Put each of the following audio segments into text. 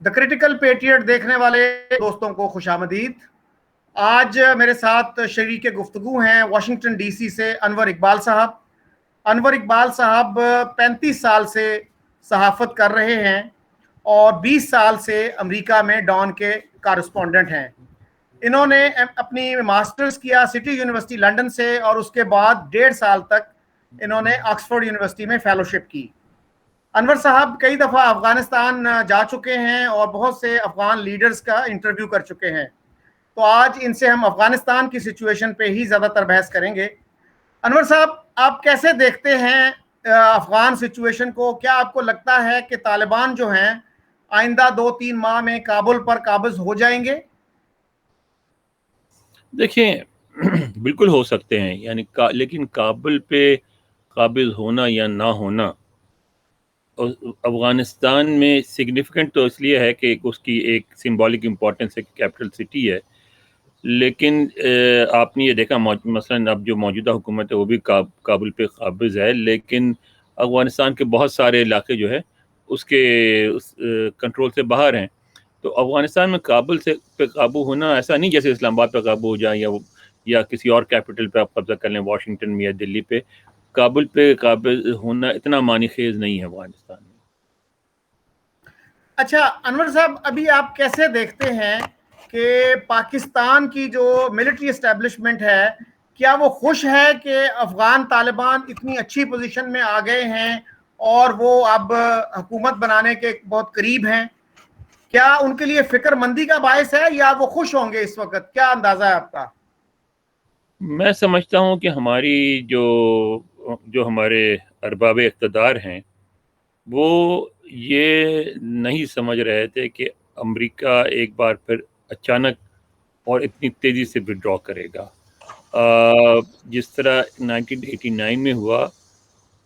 The critical patriot دیکھنے والے دوستوں کو خوش آمدید. آج میرے ساتھ شریک گفتگو ہیں واشنگٹن ڈی سی سے انور اقبال صاحب. انور اقبال صاحب 35 سال سے صحافت کر رہے ہیں اور 20 سال سے امریکہ میں ڈان کے کارسپونڈنٹ ہیں. انہوں نے اپنی ماسٹرز کیا سٹی یونیورسٹی لندن سے اور اس کے بعد 1.5 سال تک انہوں نے آکسفورڈ یونیورسٹی میں فیلوشپ کی. انور صاحب کئی دفعہ افغانستان جا چکے ہیں اور بہت سے افغان لیڈرز کا انٹرویو کر چکے ہیں, تو آج ان سے ہم افغانستان کی سچویشن پہ ہی زیادہ تر بحث کریں گے. انور صاحب, آپ کیسے دیکھتے ہیں افغان سچویشن کو؟ کیا آپ کو لگتا ہے کہ طالبان جو ہیں آئندہ 2-3 ماہ میں کابل پر قابض ہو جائیں گے؟ دیکھیں, بالکل ہو سکتے ہیں, یعنی لیکن کابل پہ قابض ہونا یا نہ ہونا افغانستان میں سگنیفیکنٹ تو اس لیے ہے کہ اس کی ایک سمبولک امپورٹنس ہے, کیپٹل سٹی ہے. لیکن آپ نے یہ دیکھا مثلا اب جو موجودہ حکومت ہے وہ بھی کابل پہ قابض ہے, لیکن افغانستان کے بہت سارے علاقے جو ہے اس کے کنٹرول سے باہر ہیں. تو افغانستان میں کابل سے پہ قابو ہونا ایسا نہیں جیسے اسلام آباد پہ قابو ہو جائے یا کسی اور کیپٹل پہ آپ قبضہ کر لیں, واشنگٹن میں یا دلی پہ. کابل پہ قابض ہونا اتنا معنی خیز نہیں ہے افغانستان میں. اچھا انور صاحب, ابھی آپ کیسے دیکھتے ہیں کہ پاکستان کی جو ملٹری اسٹیبلشمنٹ ہے, کیا وہ خوش ہے کہ افغان طالبان اتنی اچھی پوزیشن میں آ گئے ہیں اور وہ اب حکومت بنانے کے بہت قریب ہیں؟ کیا ان کے لیے فکر مندی کا باعث ہے یا وہ خوش ہوں گے اس وقت؟ کیا اندازہ ہے آپ کا؟ میں سمجھتا ہوں کہ ہماری جو ہمارے ارباب اقتدار ہیں وہ یہ نہیں سمجھ رہے تھے کہ امریکہ ایک بار پھر اچانک اور اتنی تیزی سے وڈرا کرے گا. جس طرح 1989 میں ہوا,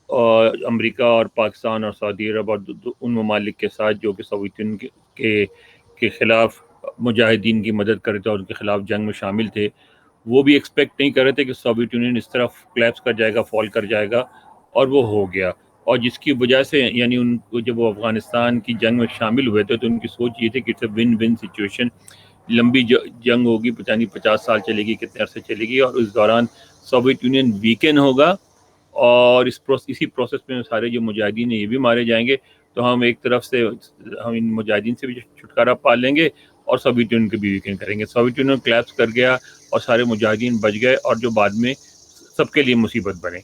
اور امریکہ اور پاکستان اور سعودی عرب اور ان ممالک کے ساتھ جو کہ سوویت یونین کے خلاف مجاہدین کی مدد کرتے تھے اور ان کے خلاف جنگ میں شامل تھے, وہ بھی ایکسپیکٹ نہیں کر رہے تھے کہ سوویت یونین اس طرح کلیپس کر جائے گا, فال کر جائے گا, اور وہ ہو گیا. اور جس کی وجہ سے یعنی ان کو جب وہ افغانستان کی جنگ میں شامل ہوئے تھے تو ان کی سوچ یہ تھی کہ it's a one one situation, لمبی جنگ ہوگی, پتہ نہیں 50 سال چلے گی, کتنے عرصے چلے گی, اور اس دوران سوویت یونین ویکن ہوگا اور اسی پروسیس میں سارے جو مجاہدین ہیں یہ بھی مارے جائیں گے. تو ہم ایک طرف سے ہم ان مجاہدین سے بھی چھٹکارا پا لیں گے اور سوویت یونین کو بھی ویکن کریں گے. سوویت یونین کلیپس کر گیا اور سارے مجاہدین بچ گئے, اور جو بعد میں سب کے لیے مصیبت بنے.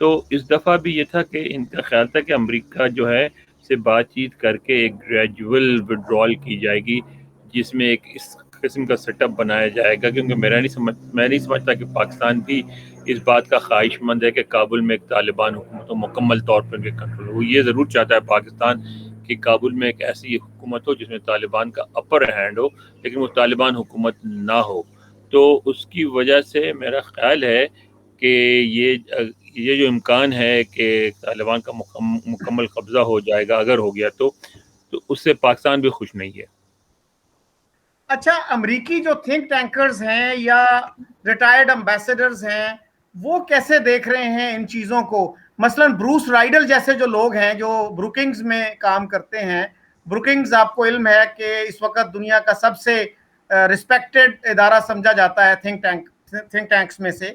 تو اس دفعہ بھی یہ تھا کہ ان کا خیال تھا کہ امریکہ جو ہے سے بات چیت کر کے ایک گریجول وڈرال کی جائے گی, جس میں ایک اس قسم کا سیٹ اپ بنایا جائے گا. کیونکہ میں نہیں سمجھتا کہ پاکستان بھی اس بات کا خواہش مند ہے کہ کابل میں ایک طالبان حکومت ہو, مکمل طور پر ان کے کنٹرول ہو. یہ ضرور چاہتا ہے پاکستان کہ کابل میں ایک ایسی حکومت ہو جس میں طالبان کا اپر ہینڈ ہو, لیکن وہ طالبان حکومت نہ ہو. تو اس کی وجہ سے میرا خیال ہے کہ یہ جو امکان ہے کہ طالبان کا مکمل قبضہ ہو جائے گا, اگر ہو گیا تو اس سے پاکستان بھی خوش نہیں ہے. اچھا, امریکی جو تھنک ٹینکرز ہیں یا ریٹائرڈ امبیسڈرز ہیں وہ کیسے دیکھ رہے ہیں ان چیزوں کو؟ مثلا بروس رائڈل جیسے جو لوگ ہیں جو بروکنگز میں کام کرتے ہیں, بروکنگز آپ کو علم ہے کہ اس وقت دنیا کا سب سے رسپیکٹڈ ادارہ سمجھا جاتا ہے تھنک ٹینکس میں سے,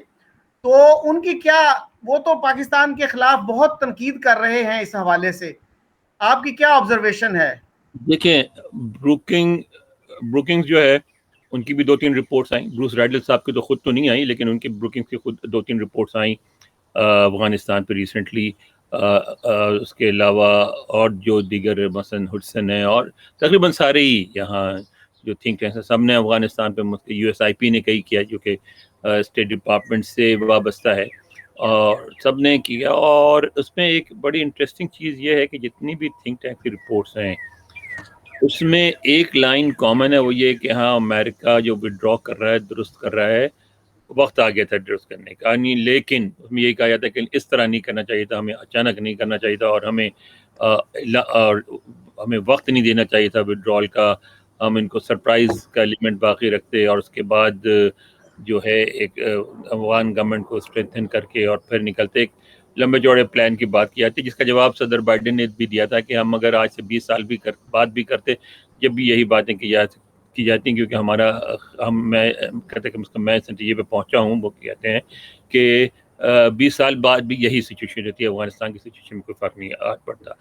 تو ان کی کیا, وہ تو پاکستان کے خلاف بہت تنقید کر رہے ہیں اس حوالے سے, آپ کی کیا آبزرویشن ہے؟ دیکھیں, بروکنگز جو ہے ان کی بھی 2-3 رپورٹس آئیں. بروس رائڈل صاحب کی تو خود تو نہیں آئیں, لیکن ان کی بروکنگز کی خود 2-3 رپورٹس آئیں افغانستان پہ ریسنٹلی. اس کے علاوہ اور جو دیگر مثلا ہڈسن ہے اور تقریباً سارے ہی یہاں جو تھنک ٹینکس ہیں, سب نے افغانستان پہ یو ایس آئی پی نے کئی کیا جو کہ اسٹیٹ ڈپارٹمنٹ سے وابستہ ہے, اور سب نے کیا. اور اس میں ایک بڑی انٹرسٹنگ چیز یہ ہے کہ جتنی بھی تھنک ٹینک کی رپورٹس ہیں اس میں ایک لائن کامن ہے, وہ یہ کہ ہاں امریکہ جو وڈرا کر رہا ہے, درست کر رہا ہے, وقت آ گیا تھا درست کرنے کا. لیکن اس میں یہی کہا جاتا ہے کہ اس طرح نہیں کرنا چاہیے تھا, ہمیں اچانک نہیں کرنا چاہیے تھا, اور ہمیں وقت نہیں دینا چاہیے تھا وڈرال کا. ہم ان کو سرپرائز کا ایلیمنٹ باقی رکھتے اور اس کے بعد جو ہے ایک افغان گورنمنٹ کو اسٹرینتھن کر کے اور پھر نکلتے. ایک لمبے چوڑے پلان کی بات کی جاتی ہے, جس کا جواب صدر بائیڈن نے بھی دیا تھا کہ ہم اگر آج سے 20 سال بعد بھی کرتے جب بھی یہی باتیں کی جاتی ہیں، کیونکہ میں کہتے ہیں کہ میں اس نتیجے پہ پہنچا ہوں، وہ کہتے ہیں کہ 20 سال بعد بھی یہی سچویشن رہتی ہے، افغانستان کی سچویشن میں کوئی فرق نہیں پڑتا۔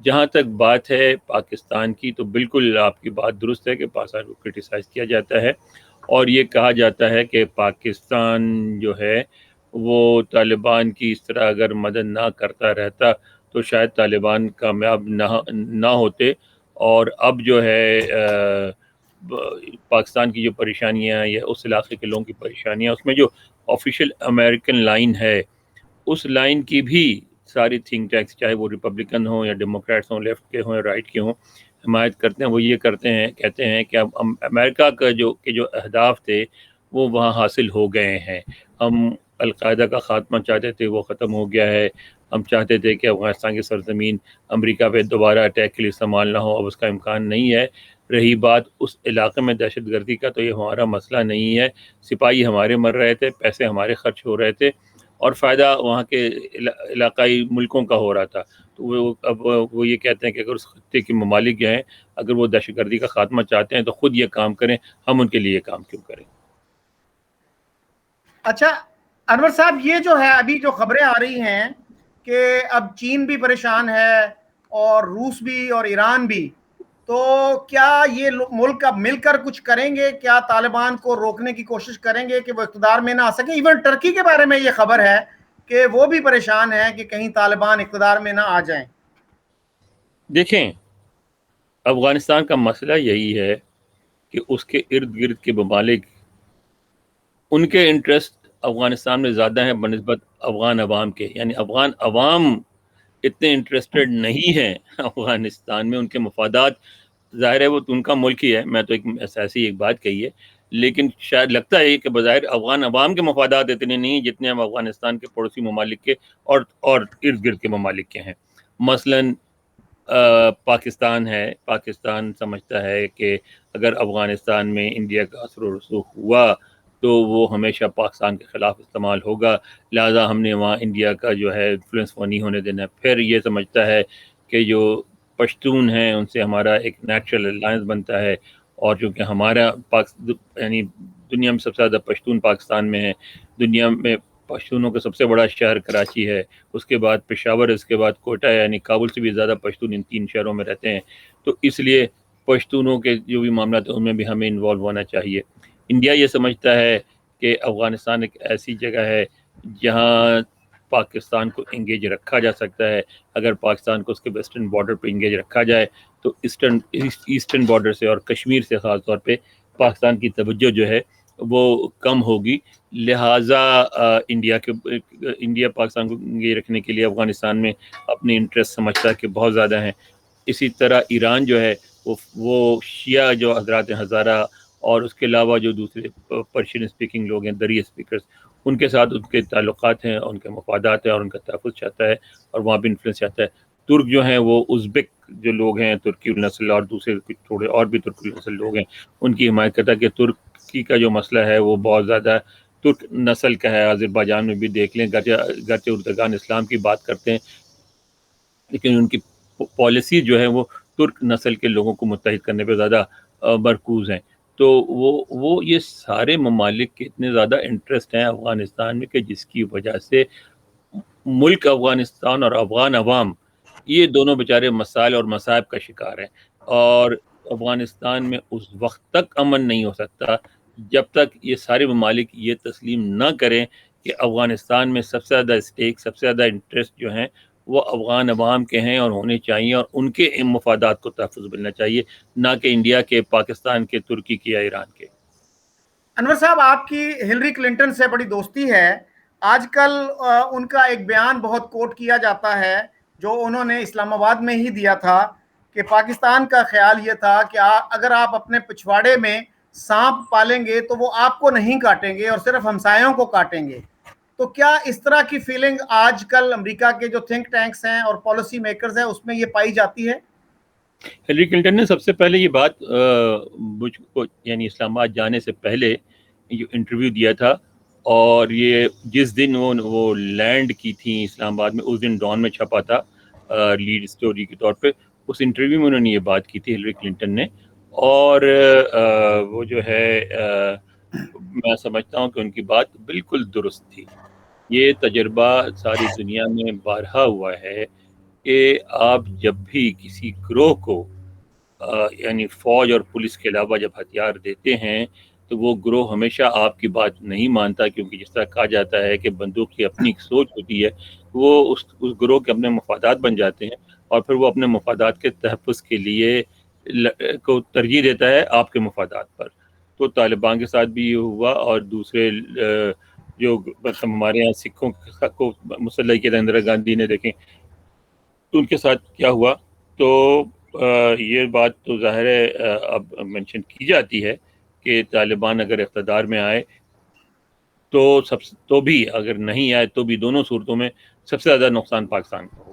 جہاں تک بات ہے پاکستان کی، تو بالکل آپ کی بات درست ہے کہ پاکستان کو کرٹیسائز کیا جاتا ہے، اور یہ کہا جاتا ہے کہ پاکستان جو ہے وہ طالبان کی اس طرح اگر مدد نہ کرتا رہتا تو شاید طالبان کامیاب نہ ہوتے، اور اب جو ہے پاکستان کی جو پریشانیاں ہیں یا اس علاقے کے لوگوں کی پریشانیاں، اس میں جو آفیشیل امریکن لائن ہے، اس لائن کی بھی ساری تھنک ٹینکس، چاہے وہ ریپبلکن ہوں یا ڈیموکریٹس ہوں، لیفٹ کے ہوں یا رائٹ کے ہوں، حمایت کرتے ہیں۔ وہ یہ کہتے ہیں کہ اب امریکہ کا جو اہداف تھے وہ وہاں حاصل ہو گئے ہیں۔ ہم القاعدہ کا خاتمہ چاہتے تھے، وہ ختم ہو گیا ہے۔ ہم چاہتے تھے کہ افغانستان کی سرزمین امریکہ پہ دوبارہ اٹیک کے لیے استعمال نہ ہو، اب اس کا امکان نہیں ہے۔ رہی بات اس علاقے میں دہشت گردی کا، تو یہ ہمارا مسئلہ نہیں ہے۔ سپاہی ہمارے مر رہے تھے، پیسے ہمارے خرچ ہو رہے تھے، اور فائدہ وہاں کے علاقائی ملکوں کا ہو رہا تھا۔ تو اب وہ یہ کہتے ہیں کہ اگر اس خطے کے ممالک جو ہیں اگر وہ دہشت گردی کا خاتمہ چاہتے ہیں تو خود یہ کام کریں، ہم ان کے لیے یہ کام کیوں کریں؟ اچھا انور صاحب، یہ جو ہے ابھی جو خبریں آ رہی ہیں کہ اب چین بھی پریشان ہے اور روس بھی اور ایران بھی، تو کیا یہ ملک اب مل کر کچھ کریں گے؟ کیا طالبان کو روکنے کی کوشش کریں گے کہ وہ اقتدار میں نہ آ سکے؟ ایون ٹرکی کے بارے میں یہ خبر ہے کہ وہ بھی پریشان ہے کہ کہیں طالبان اقتدار میں نہ آ جائیں۔ دیکھیں، افغانستان کا مسئلہ یہی ہے کہ اس کے ارد گرد کے ممالک، ان کے انٹرسٹ افغانستان میں زیادہ ہیں بنسبت افغان عوام کے، یعنی افغان عوام اتنے انٹرسٹڈ نہیں ہیں افغانستان میں۔ ان کے مفادات، ظاہر ہے وہ ان کا ملک ہی ہے، میں تو ایسی ایک بات کہی ہے، لیکن شاید لگتا ہے کہ بظاہر افغان عوام کے مفادات اتنے نہیں ہیں جتنے ہم افغانستان کے پڑوسی ممالک کے اور ارد گرد کے ممالک کے ہیں۔ مثلاً پاکستان ہے، پاکستان سمجھتا ہے کہ اگر افغانستان میں انڈیا کا اثر و رسوخ ہوا تو وہ ہمیشہ پاکستان کے خلاف استعمال ہوگا، لہٰذا ہم نے وہاں انڈیا کا جو ہے انفلوئنس وہ نہیں ہونے دینا۔ پھر یہ سمجھتا ہے کہ جو پشتون ہیں ان سے ہمارا ایک نیچرل الائنس بنتا ہے، اور چونکہ ہمارا یعنی دنیا میں سب سے زیادہ پشتون پاکستان میں ہے، دنیا میں پشتونوں کا سب سے بڑا شہر کراچی ہے، اس کے بعد پشاور، اس کے بعد کوئٹہ، یعنی کابل سے بھی زیادہ پشتون ان 3 شہروں میں رہتے ہیں، تو اس لیے پشتونوں کے جو بھی معاملات ہیں ان میں بھی ہمیں انوالو ہونا چاہیے۔ انڈیا یہ سمجھتا ہے کہ افغانستان ایک ایسی جگہ ہے جہاں پاکستان کو انگیج رکھا جا سکتا ہے۔ اگر پاکستان کو اس کے ویسٹرن بارڈر پہ انگیج رکھا جائے تو ایسٹرن بارڈر سے اور کشمیر سے خاص طور پہ پاکستان کی توجہ جو ہے وہ کم ہوگی، لہٰذا انڈیا پاکستان کو انگیج رکھنے کے لیے افغانستان میں اپنے انٹرسٹ سمجھتا ہے کہ بہت زیادہ ہیں۔ اسی طرح ایران جو ہے وہ شیعہ جو حضرات ہزارہ اور اس کے علاوہ جو دوسرے پرشین اسپیکنگ لوگ ہیں، دری اسپیکرز، ان کے ساتھ ان کے تعلقات ہیں، ان کے مفادات ہیں اور ان کا تحفظ چاہتا ہے اور وہاں بھی انفلوئنس چاہتا ہے۔ ترک جو ہیں وہ ازبک جو لوگ ہیں، ترکی النسل اور دوسرے کچھ تھوڑے اور بھی ترک النسل لوگ ہیں، ان کی حمایت کرتا ہے کہ ترکی کا جو مسئلہ ہے وہ بہت زیادہ ترک نسل کا ہے۔ آذربائیجان میں بھی دیکھ لیں، گرچہ اردگان اسلام کی بات کرتے ہیں لیکن ان کی پالیسی جو ہے وہ ترک نسل کے لوگوں کو متحد کرنے پہ زیادہ مرکوز ہیں۔ تو وہ یہ سارے ممالک کے اتنے زیادہ انٹرسٹ ہیں افغانستان میں کہ جس کی وجہ سے ملک افغانستان اور افغان عوام یہ دونوں بیچارے مسائل اور مصائب کا شکار ہیں، اور افغانستان میں اس وقت تک امن نہیں ہو سکتا جب تک یہ سارے ممالک یہ تسلیم نہ کریں کہ افغانستان میں سب سے زیادہ اسٹیک، سب سے زیادہ انٹرسٹ جو ہیں وہ افغان عوام کے ہیں اور ہونے چاہیے، اور ان کے مفادات کو تحفظ ملنا چاہیے، نہ کہ انڈیا کے، پاکستان کے، ترکی کے یا ایران کے۔ انور صاحب، آپ کی ہلری کلنٹن سے بڑی دوستی ہے، آج کل ان کا ایک بیان بہت کوٹ کیا جاتا ہے جو انہوں نے اسلام آباد میں ہی دیا تھا کہ پاکستان کا خیال یہ تھا کہ اگر آپ اپنے پچھواڑے میں سانپ پالیں گے تو وہ آپ کو نہیں کاٹیں گے اور صرف ہمسایوں کو کاٹیں گے۔ تو کیا اس طرح کی فیلنگ آج کل امریکہ کے جو تھنک ٹینکس ہیں اور پالیسی میکرز ہیں اس میں یہ پائی جاتی ہے؟ ہلری کلنٹن نے سب سے پہلے یہ بات مجھ کو یعنی اسلام آباد جانے سے پہلے جو انٹرویو دیا تھا، اور یہ جس دن وہ لینڈ کی تھی اسلام آباد میں، اس دن ڈان میں چھپا تھا لیڈ اسٹوری کے طور پہ، اس انٹرویو میں انہوں نے یہ بات کی تھی ہلری کلنٹن نے، اور وہ جو ہے میں سمجھتا ہوں کہ ان کی بات بالکل درست تھی. یہ تجربہ ساری دنیا میں بارہا ہوا ہے کہ آپ جب بھی کسی گروہ کو یعنی فوج اور پولیس کے علاوہ جب ہتھیار دیتے ہیں تو وہ گروہ ہمیشہ آپ کی بات نہیں مانتا، کیونکہ جس طرح کہا جاتا ہے کہ بندوق کی اپنی ایک سوچ ہوتی ہے، وہ اس گروہ کے اپنے مفادات بن جاتے ہیں، اور پھر وہ اپنے مفادات کے تحفظ کے لیے کو ترجیح دیتا ہے آپ کے مفادات پر. تو طالبان کے ساتھ بھی یہ ہوا، اور دوسرے جو مطلب ہمارے یہاں سکھوں کو مسلح کیا تھا اندرا گاندھی نے، دیکھیں تو ان کے ساتھ کیا ہوا. تو یہ بات تو ظاہر ہے اب مینشن کی جاتی ہے کہ طالبان اگر اقتدار میں آئے تو تو بھی اگر نہیں آئے تو بھی دونوں صورتوں میں سب سے زیادہ نقصان پاکستان کا ہوگا.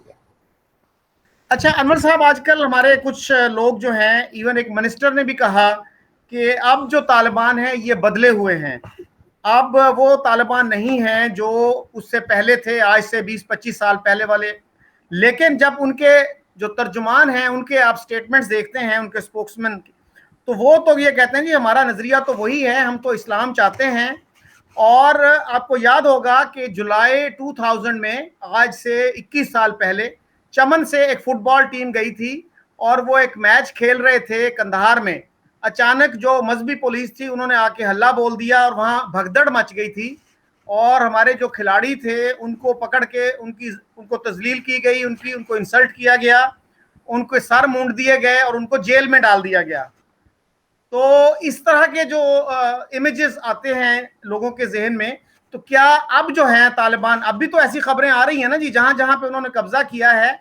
اچھا انور صاحب، آج کل ہمارے کچھ لوگ جو ہیں، ایون ایک منسٹر نے بھی کہا کہ اب جو طالبان ہیں یہ بدلے ہوئے ہیں، اب وہ طالبان نہیں ہیں جو اس سے پہلے تھے، آج سے 20-25 سال پہلے والے. لیکن جب ان کے جو ترجمان ہیں ان کے آپ سٹیٹمنٹس دیکھتے ہیں، ان کے سپوکسمین، تو وہ تو یہ کہتے ہیں کہ ہمارا نظریہ تو وہی ہے، ہم تو اسلام چاہتے ہیں. اور آپ کو یاد ہوگا کہ جولائی 2000 میں، آج سے 21 سال پہلے، چمن سے ایک فٹ بال ٹیم گئی تھی اور وہ ایک میچ کھیل رہے تھے کندھار میں. اچانک جو مذہبی پولیس تھی انہوں نے آ کے ہلہ بول دیا اور وہاں بھگدڑ مچ گئی تھی، اور ہمارے جو کھلاڑی تھے ان کو پکڑ کے ان کو تذلیل کی گئی، ان کو انسلٹ کیا گیا، ان کو سر مونڈ دیے گئے اور ان کو جیل میں ڈال دیا گیا. تو اس طرح کے جو امیجز آتے ہیں لوگوں کے ذہن میں، تو کیا اب جو ہیں طالبان، اب بھی تو ایسی خبریں آ رہی ہیں نا جی، جہاں جہاں پہ انہوں نے قبضہ کیا ہے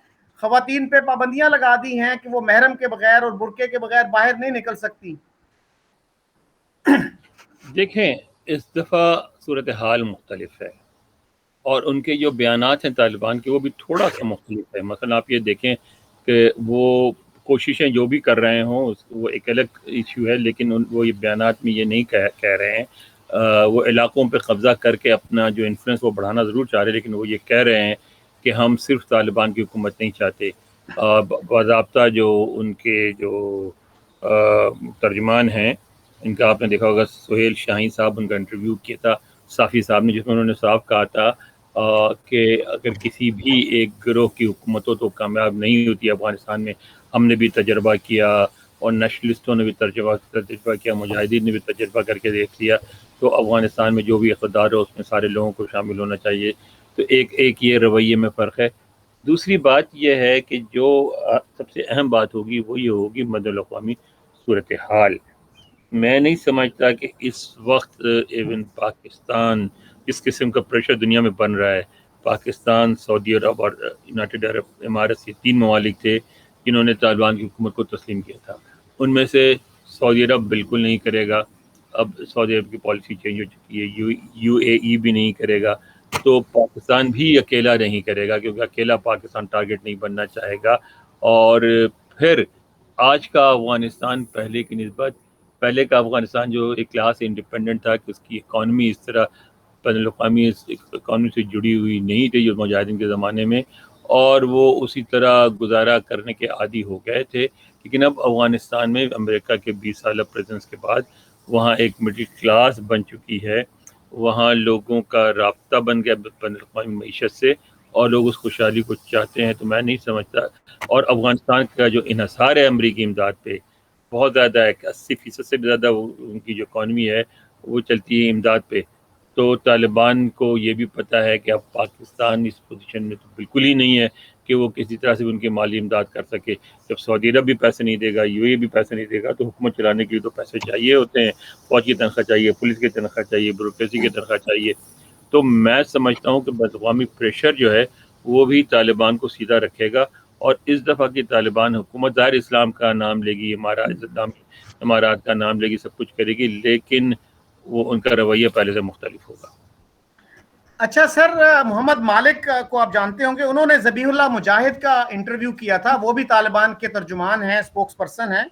خواتین پہ پابندیاں لگا دی ہیں کہ وہ محرم کے بغیر اور برقعے کے بغیر باہر نہیں نکل سکتی. دیکھیں اس دفعہ صورتحال مختلف ہے، اور ان کے جو بیانات ہیں طالبان کے وہ بھی تھوڑا سا مختلف ہے. مثلا آپ یہ دیکھیں کہ وہ کوششیں جو بھی کر رہے ہوں وہ ایک الگ ایشو ہے، لیکن وہ یہ بیانات میں یہ نہیں کہہ رہے ہیں. وہ علاقوں پہ قبضہ کر کے اپنا جو انفلوئنس وہ بڑھانا ضرور چاہ رہے ہیں، لیکن وہ یہ کہہ رہے ہیں کہ ہم صرف طالبان کی حکومت نہیں چاہتے. باضابطہ جو ان کے جو ترجمان ہیں، ان کا آپ نے دیکھا ہوگا سہیل شاہین صاحب، ان کا انٹرویو کیا تھا صافی صاحب نے، جس میں انہوں نے صاف کہا تھا کہ اگر کسی بھی ایک گروہ کی حکومت ہو تو کامیاب نہیں ہوتی افغانستان میں. ہم نے بھی تجربہ کیا، اور نیشنلسٹوں نے بھی تجربہ کیا، مجاہدین نے بھی تجربہ کر کے دیکھ لیا. تو افغانستان میں جو بھی اقتدار ہو اس میں سارے لوگوں کو شامل ہونا چاہیے. تو ایک یہ رویے میں فرق ہے. دوسری بات یہ ہے کہ جو سب سے اہم بات ہوگی وہ یہ ہوگی بین الاقوامی صورتحال. میں نہیں سمجھتا کہ اس وقت ایون پاکستان اس قسم کا پریشر دنیا میں بن رہا ہے. پاکستان، سعودی عرب اور یونائٹڈ عرب امارات، یہ 3 ممالک تھے جنہوں نے طالبان کی حکومت کو تسلیم کیا تھا. ان میں سے سعودی عرب بالکل نہیں کرے گا، اب سعودی عرب کی پالیسی چینج ہو چکی ہے. یو اے ای بھی نہیں کرے گا. تو پاکستان بھی اکیلا نہیں کرے گا، کیونکہ اکیلا پاکستان ٹارگٹ نہیں بننا چاہے گا. اور پھر آج کا افغانستان پہلے کا افغانستان جو ایک لحاظ سے انڈیپینڈنٹ تھا، کہ اس کی اکانومی اس طرح بین الاقوامی اکانومی سے جڑی ہوئی نہیں تھی جو مجاہدین کے زمانے میں، اور وہ اسی طرح گزارا کرنے کے عادی ہو گئے تھے. لیکن اب افغانستان میں امریکہ کے 20 سالہ پریزنس کے بعد وہاں ایک مڈل کلاس بن چکی ہے، وہاں لوگوں کا رابطہ بن گیا بین الاقوامی معیشت سے، اور لوگ اس خوشحالی کو چاہتے ہیں. تو میں نہیں سمجھتا، اور افغانستان کا جو انحصار ہے امریکی امداد پہ بہت زیادہ ہے، 80% سے بھی زیادہ ان کی جو اکانومی ہے وہ چلتی ہے امداد پہ. تو طالبان کو یہ بھی پتہ ہے کہ اب پاکستان اس پوزیشن میں تو بالکل ہی نہیں ہے کہ وہ کسی طرح سے ان کی مالی امداد کر سکے. جب سعودی عرب بھی پیسے نہیں دے گا، یو اے بھی پیسے نہیں دے گا، تو حکومت چلانے کے لیے تو پیسے چاہیے ہوتے ہیں. فوج کی تنخواہ چاہیے، پولیس کی تنخواہ چاہیے، بیوروکریسی کی تنخواہ چاہیے. تو میں سمجھتا ہوں کہ بین الاقوامی پریشر جو ہے وہ بھی طالبان کو سیدھا رکھے گا. اور اس دفعہ کی طالبان حکومت ظاہر اسلام کا نام لے گی، امارات کا نام لے گی، سب کچھ کرے گی، لیکن وہ ان کا رویہ پہلے سے مختلف ہوگا. اچھا سر، محمد مالک کو آپ جانتے ہوں گے، انہوں نے ذبیح اللہ مجاہد کا انٹرویو کیا تھا، وہ بھی طالبان کے ترجمان ہیں، سپوکس پرسن ہیں.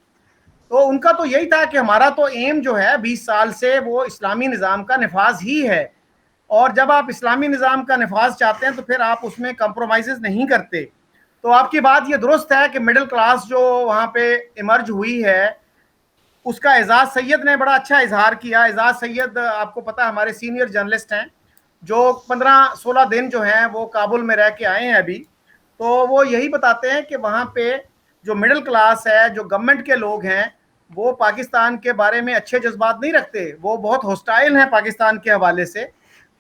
تو ان کا تو یہی تھا کہ ہمارا تو ایم جو ہے 20 سال سے وہ اسلامی نظام کا نفاذ ہی ہے، اور جب آپ اسلامی نظام کا نفاذ چاہتے ہیں تو پھر آپ اس میں کمپرومائزز نہیں کرتے. تو آپ کی بات یہ درست ہے کہ مڈل کلاس جو وہاں پہ ایمرج ہوئی ہے، اس کا اعزاز سید نے بڑا اچھا اظہار کیا. اعزاز سید آپ کو پتا ہمارے سینئر جرنلسٹ ہیں جو 15-16 دن جو ہیں وہ کابل میں رہ کے آئے ہیں ابھی. تو وہ یہی بتاتے ہیں کہ وہاں پہ جو مڈل کلاس ہے, جو گورنمنٹ کے لوگ ہیں, وہ پاکستان کے بارے میں اچھے جذبات نہیں رکھتے, وہ بہت ہوسٹائل ہیں پاکستان کے حوالے سے.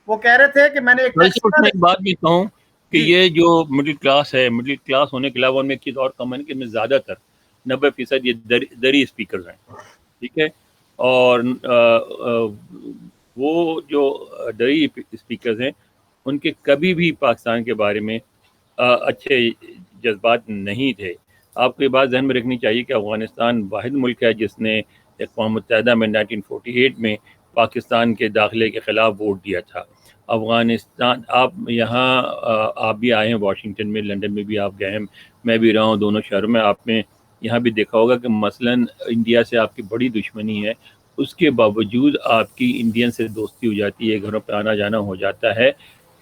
وہ کہہ رہے تھے کہ میں نے ایک بات بھی کہوں کہ یہ جو مڈل کلاس ہے, مڈل کلاس ہونے کے علاوہ ان میں ایک چیز اور کامن ہے کہ ان میں زیادہ تر 90% یہ دری اسپیکرز ہیں, ٹھیک ہے. اور وہ جو دری اسپیکرز ہیں ان کے کبھی بھی پاکستان کے بارے میں اچھے جذبات نہیں تھے. آپ کو یہ بات ذہن میں رکھنی چاہیے کہ افغانستان واحد ملک ہے جس نے اقوام متحدہ میں 1948 میں پاکستان کے داخلے کے خلاف ووٹ دیا تھا. افغانستان, آپ یہاں آپ بھی آئے ہیں واشنگٹن میں, لندن میں بھی آپ گئے ہیں, میں بھی رہا ہوں دونوں شہروں میں. آپ نے یہاں بھی دیکھا ہوگا کہ مثلاً انڈیا سے آپ کی بڑی دشمنی ہے, اس کے باوجود آپ کی انڈین سے دوستی ہو جاتی ہے, گھروں پہ آنا جانا ہو جاتا ہے,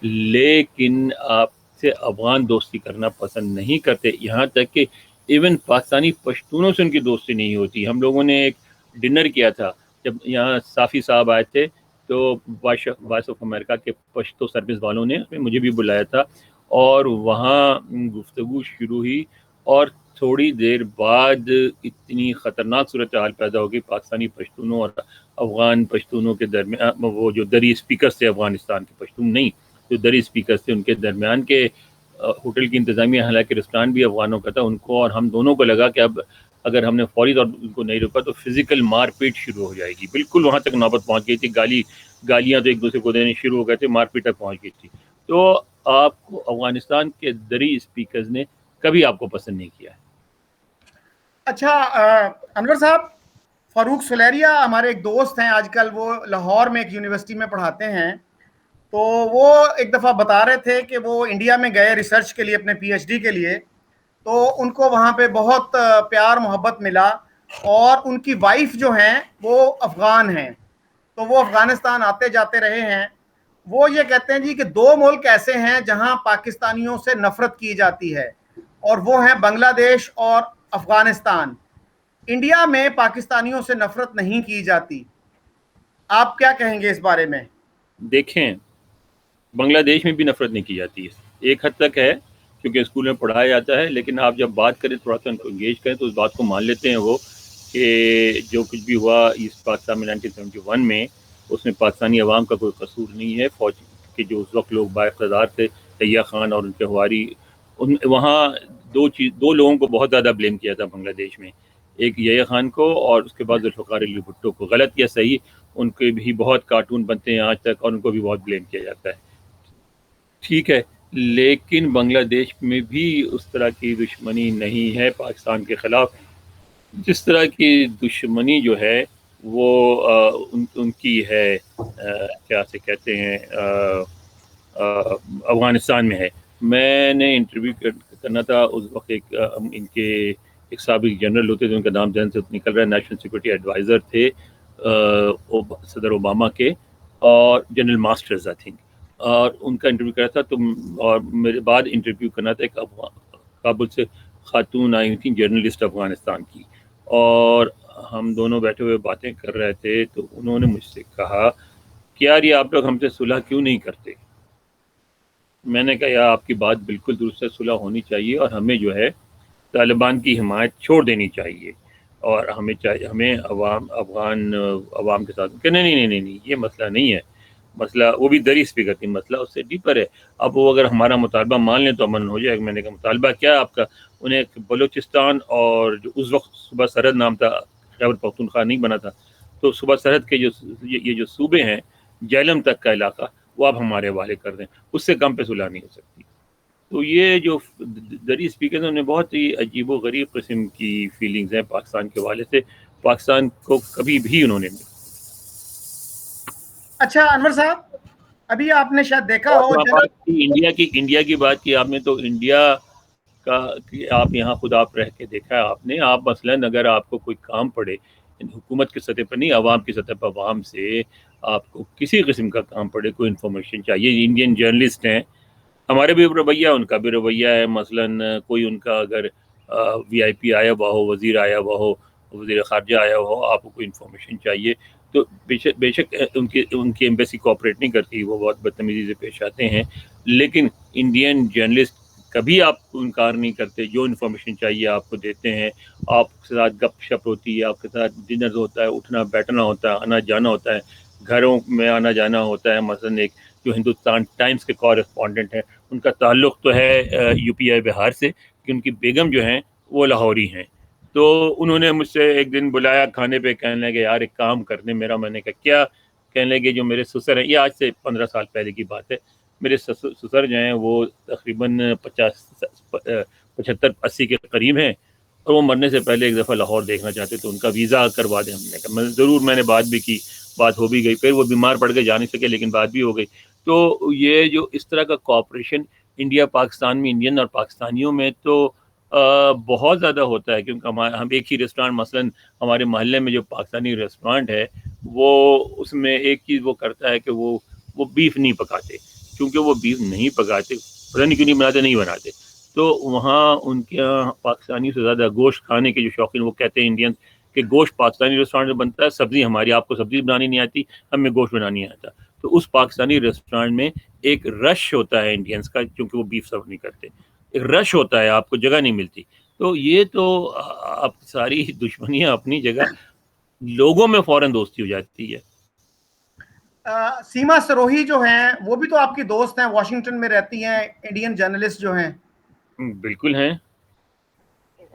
لیکن آپ سے افغان دوستی کرنا پسند نہیں کرتے. یہاں تک کہ ایون پاکستانی پشتونوں سے ان کی دوستی نہیں ہوتی. ہم لوگوں نے ایک ڈنر کیا تھا جب یہاں صافی صاحب آئے تھے, تو وائس آف امریکہ کے پشتو سروس والوں نے مجھے بھی بلایا تھا, اور وہاں گفتگو شروع ہوئی, اور تھوڑی دیر بعد اتنی خطرناک صورتحال پیدا ہوگی پاکستانی پشتونوں اور افغان پشتونوں کے درمیان. وہ جو دری اسپیکرز تھے افغانستان کے پشتون نہیں, جو دری اسپیکرز تھے ان کے درمیان کے ہوٹل کی انتظامیہ, حالانکہ ریسٹوران بھی افغانوں کا تھا, ان کو اور ہم دونوں کو لگا کہ اب اگر ہم نے فوری طور پر ان کو نہیں روکا تو فزیکل مار پیٹ شروع ہو جائے گی. بالکل وہاں تک نوبت پہنچ گئی تھی, گالیاں تو ایک دوسرے کو دینے شروع ہو گئے تھے, مار پیٹ تک پہنچ گئی تھی. تو آپ کو افغانستان کے دری اسپیکرز نے کبھی آپ کو پسند نہیں کیا ہے. اچھا انور صاحب, فاروق سلیریہ ہمارے ایک دوست ہیں, آج کل وہ لاہور میں ایک یونیورسٹی میں پڑھاتے ہیں. تو وہ ایک دفعہ بتا رہے تھے کہ وہ انڈیا میں گئے ریسرچ کے لیے, اپنے پی ایچ ڈی کے لیے, تو ان کو وہاں پہ بہت پیار محبت ملا, اور ان کی وائف جو ہیں وہ افغان ہیں, تو وہ افغانستان آتے جاتے رہے ہیں. وہ یہ کہتے ہیں جی کہ 2 ملک ایسے ہیں جہاں پاکستانیوں سے نفرت کی جاتی ہے, اور وہ ہیں بنگلہ دیش اور افغانستان. انڈیا میں پاکستانیوں سے نفرت نہیں کی جاتی. آپ کیا کہیں گے اس بارے میں؟ دیکھیں, بنگلہ دیش میں بھی نفرت نہیں کی جاتی ہے, ایک حد تک ہے کیونکہ اسکول میں پڑھایا جاتا ہے, لیکن آپ جب بات کریں تھوڑا سا ان کو انگیج کریں تو اس بات کو مان لیتے ہیں وہ کہ جو کچھ بھی ہوا ایسٹ پاکستان میں 1971 میں, اس میں پاکستانی عوام کا کوئی قصور نہیں ہے. فوج کے جو اس وقت لوگ بااقتدار تھے, تیہ خان اور ان کے ہواری, وہاں دو لوگوں کو بہت زیادہ بلیم کیا تھا بنگلہ دیش میں, ایک یحییٰ خان کو اور اس کے بعد ذوالفقار علی بھٹو کو. غلط یا صحیح, ان کے بھی بہت کارٹون بنتے ہیں آج تک, اور ان کو بھی بہت بلیم کیا جاتا ہے, ٹھیک ہے. لیکن بنگلہ دیش میں بھی اس طرح کی دشمنی نہیں ہے پاکستان کے خلاف, جس طرح کی دشمنی جو ہے وہ ان کی ہے کیا سے کہتے ہیں افغانستان میں ہے. میں نے انٹرویو کرنا تھا اس وقت, ان کے ایک سابق جنرل ہوتے تھے, ان کا نام ذہن سے نکل رہا ہے, نیشنل سیکورٹی ایڈوائزر تھے صدر اوباما کے, اور جنرل ماسٹرز آئی تھنک, اور ان کا انٹرویو کرا تھا. تو اور میرے بعد انٹرویو کرنا تھا ایک کابل سے خاتون آئی تھیں جرنلسٹ افغانستان کی, اور ہم دونوں بیٹھے ہوئے باتیں کر رہے تھے. تو انہوں نے مجھ سے کہا کہ یار یہ آپ لوگ ہم سے صلح کیوں نہیں کرتے. میں نے کہا یار آپ کی بات بالکل درست ہے, صلح ہونی چاہیے, اور ہمیں جو ہے طالبان کی حمایت چھوڑ دینی چاہیے, اور ہمیں افغان عوام کے ساتھ کہ نہیں یہ مسئلہ نہیں ہے. مسئلہ وہ بھی دری اسپیکر تھی, مسئلہ اس سے ڈیپر ہے. اب وہ اگر ہمارا مطالبہ مان لیں تو امن ہو جائے. میں نے کہا مطالبہ کیا ہے آپ کا؟ انہیں بلوچستان اور جو اس وقت صوبہ سرحد نام تھا, خیبر پختونخوا نہیں بنا تھا, تو صوبہ سرحد کے یہ جو صوبے ہیں, جہلم تک کا علاقہ, وہ آپ ہمارے حوالے کر دیں, اس سے کم پہ صلح نہیں ہو سکتی. تو یہ جو دری اسپیکر ہیں انہیں بہت ہی عجیب و غریب قسم کی فیلنگز ہیں پاکستان کے حوالے سے. پاکستان کو کبھی بھی انہوں نے نہیں. اچھا انور صاحب, ابھی آپ نے شاید دیکھا ہو انڈیا کی بات کی آپ نے, تو انڈیا کا آپ یہاں خود آپ رہ کے دیکھا ہے آپ نے. آپ مثلاً اگر آپ کو کوئی کام پڑے حکومت کی سطح پر نہیں, عوام کی سطح پر, عوام سے آپ کو کسی قسم کا کام پڑے, کوئی انفارمیشن چاہیے, انڈین جرنلسٹ ہیں, ہمارے بھی رویہ ان کا بھی رویہ ہے. مثلاً کوئی ان کا اگر وی آئی پی آیا ہوا ہو, وزیر آیا ہوا ہو, وزیر خارجہ آیا ہو, آپ کو کوئی انفارمیشن چاہیے تو بے شک ان کی ایمبیسی کوآپریٹ نہیں کرتی, وہ بہت بدتمیزی سے پیش آتے ہیں, لیکن انڈین جرنلسٹ کبھی آپ کو انکار نہیں کرتے, جو انفارمیشن چاہیے آپ کو دیتے ہیں, آپ کے ساتھ گپ شپ ہوتی ہے, آپ کے ساتھ ڈنر ہوتا ہے, اٹھنا بیٹھنا ہوتا ہے, آنا جانا ہوتا ہے, گھروں میں آنا جانا ہوتا ہے. مثلا ایک جو ہندوستان ٹائمز کے کورسپونڈنٹ ہیں, ان کا تعلق تو ہے یو پی آئی بہار سے, کہ ان کی بیگم جو ہیں وہ لاہوری ہیں. تو انہوں نے مجھ سے ایک دن بلایا کھانے پہ, کہنے لگے یار ایک کام کرنے میرا. میں نے کہا کیا؟ کہنے لگے جو میرے سسر ہیں, یہ آج سے 15 سال پہلے کی بات ہے, میرے سسر جو ہیں وہ تقریباً 75-80 کے قریب ہیں, اور وہ مرنے سے پہلے ایک دفعہ لاہور دیکھنا چاہتے, تو ان کا ویزا کروا دیں. ہم نے کہا ضرور, میں نے بات بھی کی, بات ہو بھی گئی, پھر وہ بیمار پڑ کے جا نہیں سکے, لیکن بات بھی ہو گئی. تو یہ جو اس طرح کا کوآپریشن انڈیا پاکستان میں, انڈین اور پاکستانیوں میں تو بہت زیادہ ہوتا ہے, کیونکہ ہم ایک ہی ریسٹورانٹ, مثلا ہمارے محلے میں جو پاکستانی ریسٹورانٹ ہے, وہ اس میں ایک چیز وہ کرتا ہے کہ وہ بیف نہیں پکاتے, کیونکہ وہ بیف نہیں پکاتے, پتہ نہیں کیوں نہیں بناتے, نہیں بناتے. تو وہاں ان کے یہاں پاکستانی سے زیادہ گوشت کھانے کے جو شوقین, وہ کہتے ہیں انڈین کہ گوشت پاکستانی ریسٹورانٹ میں بنتا ہے, سبزی ہماری, آپ کو سبزی بنانی نہیں آتی, ہمیں گوشت بنانی نہیں آتا. تو اس پاکستانی ریسٹورانٹ میں ایک رش ہوتا ہے انڈینس کا, کیونکہ وہ بیف سرو نہیں کرتے, ایک رش ہوتا ہے, آپ کو جگہ نہیں ملتی. تو یہ تو آپ ساری دشمنیاں اپنی جگہ, لوگوں میں فوراً دوستی ہو جاتی ہے. سیما سروہی جو ہیں وہ بھی تو آپ کی دوست ہیں, واشنگٹن میں رہتی ہیں, انڈین جرنلسٹ جو ہیں. بالکل ہیں,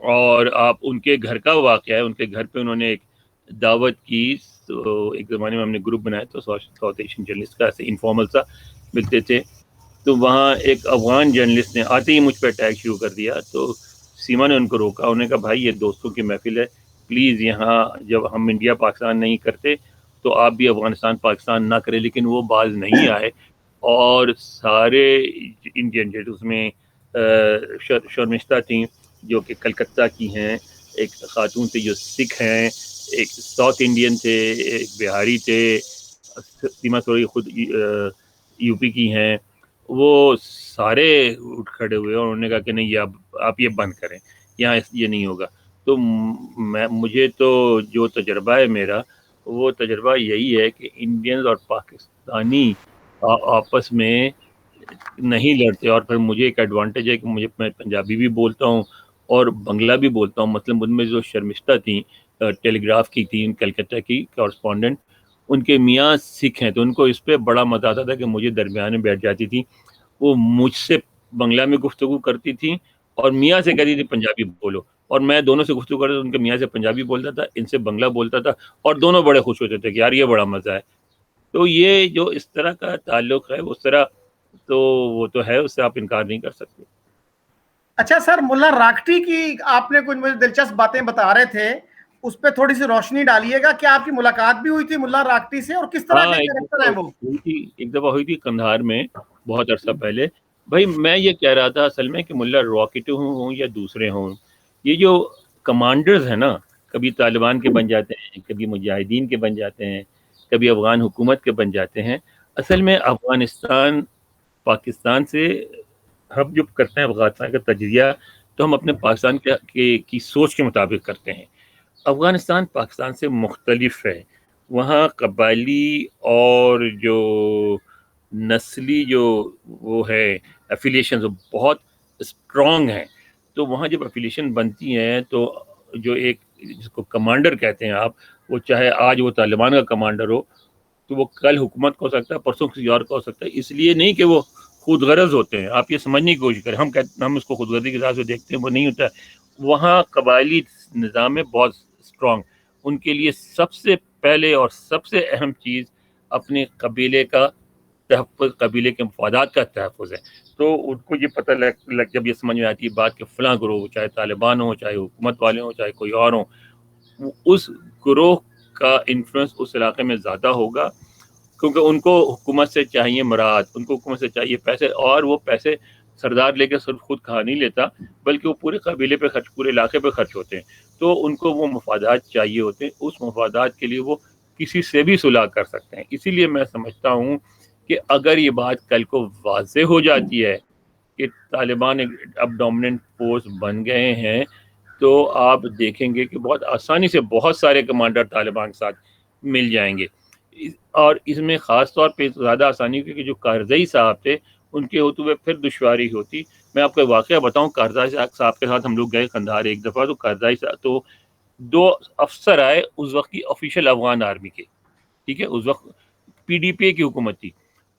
اور آپ ان کے گھر کا واقعہ ہے, ان کے گھر پہ انہوں نے ایک دعوت کی. تو ایک زمانے میں ہم نے گروپ بنایا تو ساؤتھ ایشین جرنلسٹ کا, ایسے انفارمل سا ملتے تھے. تو وہاں ایک افغان جرنلسٹ نے آتے ہی مجھ پہ اٹیک شروع کر دیا. تو سیما نے ان کو روکا, انہوں نے کہا بھائی یہ دوستوں کی محفل ہے, پلیز یہاں جب ہم انڈیا پاکستان نہیں کرتے تو آپ بھی افغانستان پاکستان نہ کریں. لیکن وہ باز نہیں آئے, اور سارے انڈین جو اس میں شرمشتہ تھیں, جو کہ کلکتہ کی ہیں, ایک خاتون تھے جو سکھ ہیں, ایک ساؤتھ انڈین تھے, ایک بہاری تھے, سیما سوری خود یو پی کی ہیں, وہ سارے اٹھ کھڑے ہوئے اور انہوں نے کہا کہ نہیں آپ یہ بند کریں, یہاں یہ نہیں ہوگا. تو مجھے تو جو تجربہ ہے میرا, وہ تجربہ یہی ہے کہ انڈینز اور پاکستانی آپس میں نہیں لڑتے. اور پھر مجھے ایک ایڈوانٹیج ہے کہ میں پنجابی بھی بولتا ہوں اور بنگلہ بھی بولتا ہوں. مطلب ان میں جو شرمشتہ تھیں, ٹیلی گراف کی تھیں, کلکتہ کی کورسپونڈنٹ, ان کے میاں سکھ ہیں, تو ان کو اس پہ بڑا مزہ آتا تھا کہ مجھے درمیان میں بیٹھ جاتی تھی, وہ مجھ سے بنگلہ میں گفتگو کرتی تھیں اور میاں سے کہتی تھی پنجابی بولو, اور میں دونوں سے گفتگو کرتا تھا, ان کے میاں سے پنجابی بولتا تھا, ان سے بنگلہ بولتا تھا, اور دونوں بڑے خوش ہوتے تھے کہ یار یہ بڑا مزہ ہے. تو یہ جو اس طرح کا تعلق ہے, اس طرح تو وہ تو ہے, اس سے آپ انکار نہیں کر سکتے. اچھا سر, ملا راکٹی کی آپ نے کچھ مجھے دلچسپ باتیں بتا رہے تھے, اس پہ تھوڑی سی روشنی ڈالیے گا. کیا آپ کی ملاقات بھی ہوئی تھی ملا راکٹی سے, اور کس طرح ہاں, کے کریکٹر ہیں وہ؟ ایک دفعہ ہوئی تھی قندھار میں, بہت عرصہ پہلے. بھائی میں یہ کہہ رہا تھا اصل میں کہ ملا راکٹ ہوں یا دوسرے ہوں, یہ جو کمانڈرز ہیں نا, کبھی طالبان کے بن جاتے ہیں, کبھی مجاہدین کے بن جاتے ہیں, کبھی افغان حکومت کے بن جاتے ہیں. اصل میں افغانستان پاکستان سے ہم جو کرتے ہیں افغانستان کا تجزیہ, تو ہم اپنے پاکستان کی سوچ کے مطابق کرتے ہیں. افغانستان پاکستان سے مختلف ہے. وہاں قبائلی اور جو نسلی جو وہ ہے ایفیلیشن بہت اسٹرانگ ہیں. تو وہاں جب ایفیلیشن بنتی ہیں تو جو ایک جس کو کمانڈر کہتے ہیں آپ, وہ چاہے آج وہ طالبان کا کمانڈر ہو تو وہ کل حکومت کا ہو سکتا ہے, پرسوں کسی اور کا ہو سکتا ہے. اس لیے نہیں کہ وہ خود غرض ہوتے ہیں, آپ یہ سمجھنے کی کوشش کریں, ہم اس کو خود غرضی کے ساتھ سے دیکھتے ہیں, وہ نہیں ہوتا. وہاں قبائلی نظام ہے بہت اسٹرانگ. ان کے لیے سب سے پہلے اور سب سے اہم چیز اپنے قبیلے کا تحفظ, قبیلے کے مفادات کا تحفظ ہے. تو ان کو یہ پتہ جب یہ سمجھ میں آتی ہے بات کہ فلاں گروہ, چاہے طالبان ہوں, چاہے حکومت والے ہوں, چاہے کوئی اور ہوں, اس گروہ کا انفلوئنس اس علاقے میں زیادہ ہوگا, کیونکہ ان کو حکومت سے چاہیے مراد, ان کو حکومت سے چاہیے پیسے, اور وہ پیسے سردار لے کے صرف خود کھا نہیں لیتا, بلکہ وہ پورے قبیلے پہ خرچ, پورے علاقے پہ خرچ ہوتے ہیں. تو ان کو وہ مفادات چاہیے ہوتے ہیں, اس مفادات کے لیے وہ کسی سے بھی صلح کر سکتے ہیں. اسی لیے میں سمجھتا ہوں کہ اگر یہ بات کل کو واضح ہو جاتی ہے کہ طالبان اب ڈومیننٹ فورس بن گئے ہیں, تو آپ دیکھیں گے کہ بہت آسانی سے بہت سارے کمانڈر طالبان کے ساتھ مل جائیں گے. اور اس میں خاص طور پہ زیادہ آسانی کیونکہ جو کارزئی صاحب تھے ان کے ہوتے ہوئے پھر دشواری ہوتی. میں آپ کو واقعہ بتاؤں, کارزئی صاحب کے ساتھ ہم لوگ گئے قندھار ایک دفعہ, تو کارزئی صاحب تو 2 افسر آئے اس وقت کی آفیشیل افغان آرمی کے, ٹھیک ہے, اس وقت پی ڈی پی کی حکومت تھی,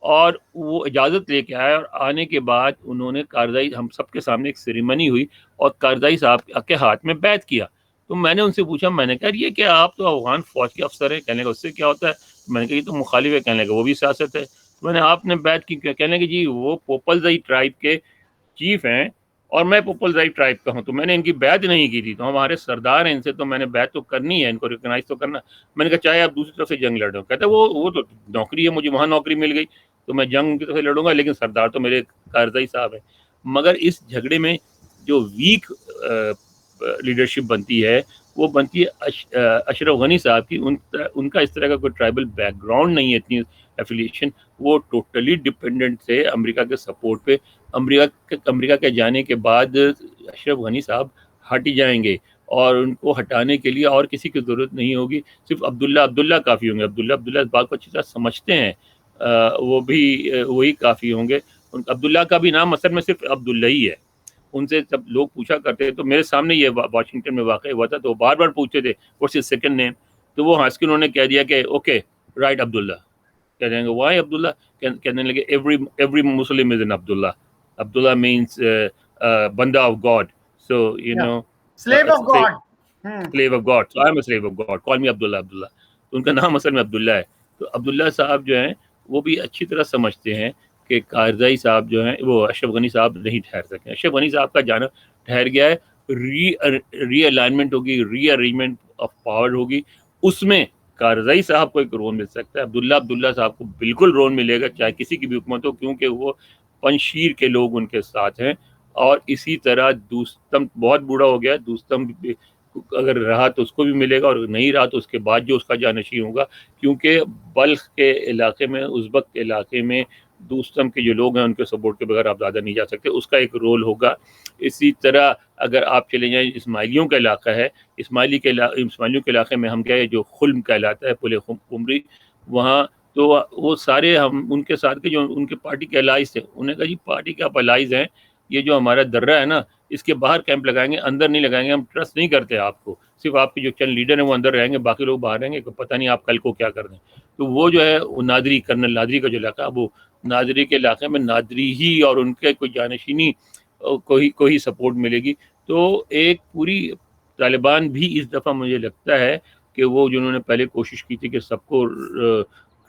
اور وہ اجازت لے کے آئے, اور آنے کے بعد انہوں نے کارزئی, ہم سب کے سامنے ایک سیریمنی ہوئی اور کارزئی صاحب کے ہاتھ میں بیعت کیا. تو میں نے ان سے پوچھا, میں نے کہا یہ کہ آپ تو افغان فوج کے افسر ہیں, کہنے کا اس سے کیا ہوتا ہے, میں نے کہا یہ تو مخالف ہے, کہنے لگا وہ بھی سیاست ہے. میں نے آپ نے بیعت کی, کہنے کہ جی وہ پوپلزئی ٹرائب کے چیف ہیں اور میں پوپلزئی ٹرائب کا ہوں, تو میں نے ان کی بیعت نہیں کی تھی, تو ہمارے سردار ہیں ان سے, تو میں نے بیعت تو کرنی ہے, ان کو ریکگنائز تو کرنا. میں نے کہا چاہے آپ دوسری طرف سے جنگ لڑو, کہتے وہ تو نوکری ہے, مجھے وہاں نوکری مل گئی تو میں جنگ کی طرف سے لڑوں گا, لیکن سردار تو میرے کارزئی صاحب ہیں. مگر اس جھگڑے میں جو ویک لیڈرشپ بنتی ہے وہ بنتی ہے اشرف غنی صاحب کی. ان کا اس طرح کا کوئی ٹرائبل بیک گراؤنڈ نہیں ہے, اتنی ایفیلیشن, وہ ٹوٹلی ڈپینڈنٹ تھے امریکہ کے سپورٹ پہ. امریکہ کے جانے کے بعد اشرف غنی صاحب ہٹ جائیں گے, اور ان کو ہٹانے کے لیے اور کسی کی ضرورت نہیں ہوگی, صرف عبداللہ کافی ہوں گے. عبداللہ اس بات کو اچھی طرح سمجھتے ہیں, وہ بھی وہی کافی ہوں گے. عبداللہ کا بھی نام اصل میں صرف عبداللہ ہی ہے. ان سے جب لوگ پوچھا کرتے تو میرے سامنے یہ واشنگٹن میں واقع ہوا تھا, تو وہ بار بار پوچھتے تھے واٹس ہز سیکنڈ نیم, تو وہ ہنس کے انہوں نے کہہ دیا کہ اوکے رائٹ عبداللہ. کہہ دیں گے وائی عبداللہ, کہنے لگے every Muslim is in Abdullah. Abdullah means بندہ of God, so you know slave of God. slave of God, so I am a slave of God, call me عبداللہ. تو ان کا نام اصل میں عبداللہ ہے. تو عبداللہ صاحب جو ہیں وہ بھی اچھی طرح سمجھتے ہیں کہ کارزئی صاحب جو ہیں وہ اشرف غنی صاحب نہیں ٹھہر سکے. اشرف غنی صاحب کا جانا ٹھہر گیا ہے, ری الائنمنٹ ہوگی, ری ارینجمنٹ آف پاور ہوگی, اس میں کارزئی صاحب کو ایک رول مل سکتا ہے. عبداللہ صاحب کو بالکل رول ملے گا, چاہے کسی کی بھی حکومت ہو, کیونکہ وہ پنشیر کے لوگ ان کے ساتھ ہیں. اور اسی طرح دوستم بہت بوڑھا ہو گیا, دوستم اگر رہا تو اس کو بھی ملے گا, اور نہیں رہا تو اس کے بعد جو اس کا جانشین ہوگا, کیونکہ بلخ کے علاقے میں, ازبک کے علاقے میں دوستم کے جو لوگ ہیں ان کے سپورٹ کے بغیر آپ زیادہ نہیں جا سکتے, اس کا ایک رول ہوگا. اسی طرح اگر آپ چلے جائیں, اسماعیلیوں کا علاقہ ہے, اسماعیلیوں کے علاقے میں ہم گئے جو خلم کہلاتا ہے, پل قمری, وہاں تو وہ سارے ہم ان کے ساتھ کے جو ان کے پارٹی کے الائز تھے, انہوں نے کہا جی پارٹی کے آپ الائز ہیں, یہ جو ہمارا درہ ہے نا اس کے باہر کیمپ لگائیں گے, اندر نہیں لگائیں گے, ہم ٹرسٹ نہیں کرتے آپ کو, صرف آپ کے جو چند لیڈر ہیں وہ اندر رہیں گے, باقی لوگ باہر رہیں گے, پتہ نہیں آپ کل کو کیا کر دیں. تو وہ جو ہے وہ نادری, کرنل نادری کا جو علاقہ ہے, وہ نادری کے علاقے میں نادری ہی اور ان کے کوئی جانشینی کو ہی سپورٹ ملے گی. تو ایک پوری طالبان بھی اس دفعہ مجھے لگتا ہے کہ وہ جنہوں نے پہلے کوشش کی تھی کہ سب کو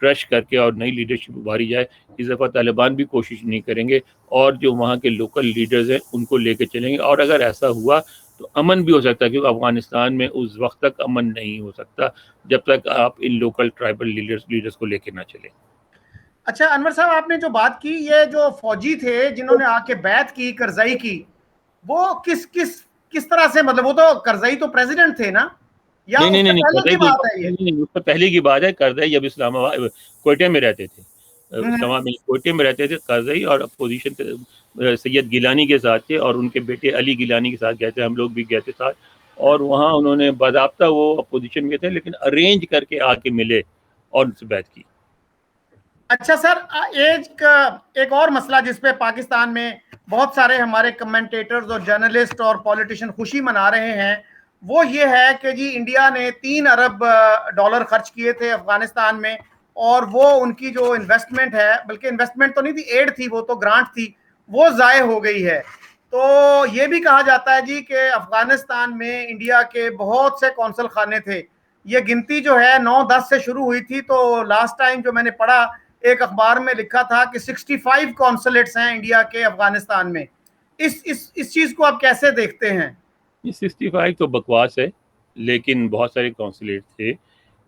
کرش کر کے اور نئی لیڈرشپ ابھاری جائے, اس دفعہ طالبان بھی کوشش نہیں کریں گے, اور جو وہاں کے لوکل لیڈرز ہیں ان کو لے کے چلیں گے. اور اگر ایسا ہوا تو امن بھی ہو سکتا ہے, کیونکہ افغانستان میں اس وقت تک امن نہیں ہو سکتا جب تک آپ ان لوکل ٹرائبل لیڈرز کو لے کے نہ چلیں. اچھا انور صاحب, آپ نے جو بات کی, یہ جو فوجی تھے جنہوں نے آ کے بیعت کی کرزئی کی, وہ کس طرح سے, مطلب وہ تو کرزئی تو پریزیڈنٹ تھے نا, یا اس سے نہیں, پہلے کی کرزئی بات ہے یہ؟ نہیں, اس سے پہلے کی بات ہے. کرزئی جب اسلام آباد کوئٹہ میں رہتے تھے, اسلام آباد میں کوئٹہ میں رہتے تھے کرزئی, اور اپوزیشن سید گیلانی کے ساتھ تھے, اور ان کے بیٹے علی گیلانی کے ساتھ گئے تھے, ہم لوگ بھی گئے تھے ساتھ, اور وہاں انہوں نے باضابطہ, وہ اپوزیشن میں تھے لیکن ارینج کر کے آ کے ملے اور ان سے بات کی. اچھا سر, ایک اور مسئلہ جس پہ پاکستان میں بہت سارے ہمارے کمنٹیٹرز اور جرنلسٹ اور پولیٹیشین خوشی منا رہے ہیں, وہ یہ ہے کہ جی انڈیا نے 3 ارب ڈالر خرچ کیے تھے افغانستان میں, اور وہ ان کی جو انویسٹمنٹ ہے, بلکہ انویسٹمنٹ تو نہیں تھی, ایڈ تھی, وہ تو گرانٹ تھی, وہ ضائع ہو گئی ہے. تو یہ بھی کہا جاتا ہے جی کہ افغانستان میں انڈیا کے بہت سے قونصل خانے تھے, یہ گنتی جو ہے 9-10 سے شروع ہوئی تھی, تو لاسٹ ٹائم جو میں نے پڑھا ایک اخبار میں لکھا تھا کہ 65 کونسلیٹس ہیں انڈیا کے افغانستان میں. اس چیز کو آپ کیسے دیکھتے ہیں؟ یہ 65 تو بکواس ہے, لیکن بہت سارے کونسلیٹ تھے.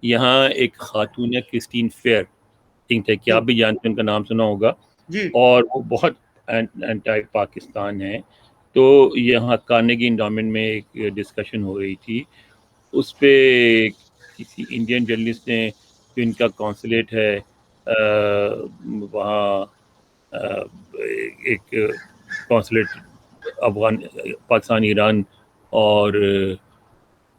یہاں ایک خاتون ہے کرسٹین فیئر تھنک ہے, کہ جی آپ بھی جانتے ہیں, ان کا نام سنا ہوگا, جی اور وہ بہت اینٹی پاکستان ہے. تو یہاں کارنیگی انڈامنٹ میں ایک ڈسکشن ہو رہی تھی, اس پہ کسی انڈین جرنلسٹ نے, جو ان کا کونسلیٹ ہے وہاں, ایک کونسلیٹ پاکستان, ایران اور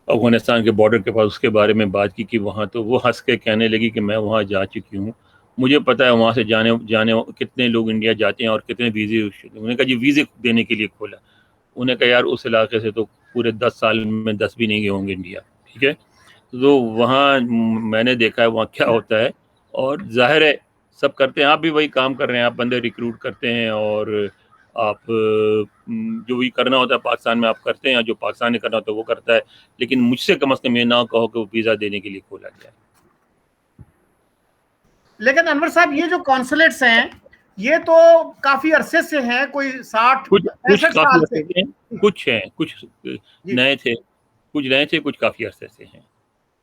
افغانستان کے بارڈر کے پاس اس کے بارے میں بات کی کہ وہاں تو وہ ہنس کے کہنے لگی کہ میں وہاں جا چکی ہوں, مجھے پتہ ہے وہاں سے جانے کتنے لوگ انڈیا جاتے ہیں اور کتنے ویزے. انہوں نے کہا جی ویزے دینے کے لیے کھولا. انہیں کہا یار اس علاقے سے تو پورے 10 سال میں 10 بھی نہیں گئے ہوں گے انڈیا, ٹھیک ہے. تو وہاں میں نے دیکھا ہے وہاں کیا ہوتا ہے, اور ظاہر ہے سب کرتے ہیں, آپ بھی وہی کام کر رہے ہیں, آپ بندے ریکروٹ کرتے ہیں اور آپ جو بھی کرنا ہوتا ہے پاکستان میں آپ کرتے ہیں, جو پاکستان نے کرنا ہوتا ہے وہ کرتا ہے, لیکن مجھ سے کم از کم یہ نہ کہو کہ وہ ویزا دینے کے لیے کھولا گیا. لیکن انور صاحب یہ جو کانسولیٹس ہیں یہ تو کافی عرصے سے ہیں, کوئی 60-65 کافی سال سے. عرصے سے ہیں, کچھ جی نئے تھے, کچھ کافی عرصے سے ہیں.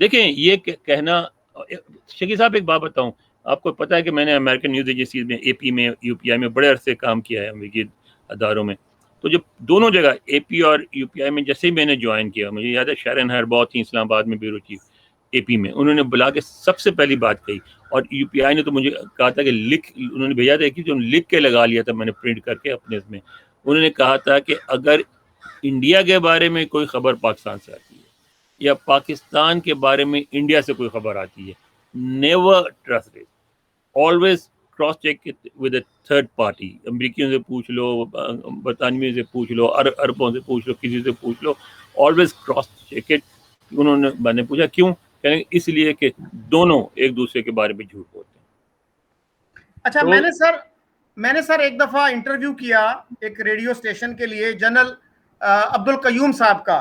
دیکھیں یہ کہنا, شکیل صاحب ایک بات بتاؤں, آپ کو پتا ہے کہ میں نے امریکن نیوز ایجنسیز میں, اے پی میں, یو پی آئی میں بڑے عرصے کام کیا ہے, امریکی اداروں میں. تو جب دونوں جگہ اے پی اور یو پی آئی میں جیسے ہی میں نے جوائن کیا, مجھے یاد ہے شارن ہیرباؤ تھی اسلام آباد میں بیورو چیف اے پی میں, انہوں نے بلا کے سب سے پہلی بات کہی, اور یو پی آئی نے تو مجھے کہا تھا کہ انہوں نے بھیجا تھا کہ جو لکھ کے لگا لیا تھا میں نے پرنٹ کر کے اپنے اس میں, انہوں نے کہا تھا کہ اگر انڈیا کے بارے میں کوئی خبر پاکستان سے آتی ہے یا پاکستان کے بارے میں انڈیا سے کوئی خبر آتی ہے, never trust it, always cross check with a third party. امریکیوں سے پوچھ لو, برطانویوں سے پوچھ لو, عربوں سے پوچھ لو, کسی سے پوچھ لو, آلویز کراس چیک اٹ. انہوں نے, میں نے پوچھا کیوں, کہیں اس لیے کہ دونوں ایک دوسرے کے بارے میں جھوٹ بولتے ہیں. اچھا, تو میں نے سر ایک دفعہ انٹرویو کیا ایک ریڈیو اسٹیشن کے لیے جنرل عبد القیوم صاحب کا,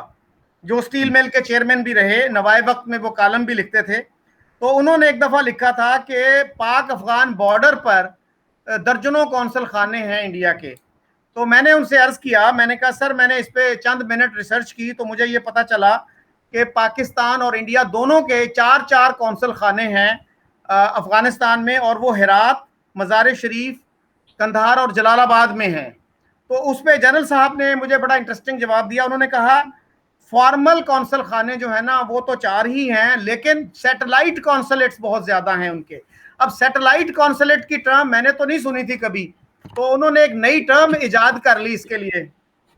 جو اسٹیل مل کے چیئرمین بھی رہے, نوائے وقت میں وہ کالم بھی لکھتے تھے. تو انہوں نے ایک دفعہ لکھا تھا کہ پاک افغان بارڈر پر درجنوں کونسل خانے ہیں انڈیا کے. تو میں نے ان سے عرض کیا, میں نے کہا سر میں نے اس پہ چند منٹ ریسرچ کی تو مجھے یہ پتا چلا کہ پاکستان اور انڈیا دونوں کے 4 کونسل خانے ہیں افغانستان میں, اور وہ ہرات, مزار شریف, کندھار اور جلال آباد میں ہیں. تو اس پہ جنرل صاحب نے مجھے بڑا انٹرسٹنگ جواب دیا. انہوں نے کہا فارمل کونسل خانے جو ہیں نا وہ تو 4 ہی ہیں, لیکن سیٹلائٹ کونسلیٹس بہت زیادہ ہیں ان کے. اب سیٹلائٹ کونسلیٹ کی ٹرم میں نے تو نہیں سنی تھی کبھی, تو انہوں نے ایک نئی ٹرم ایجاد کر لی اس کے لیے.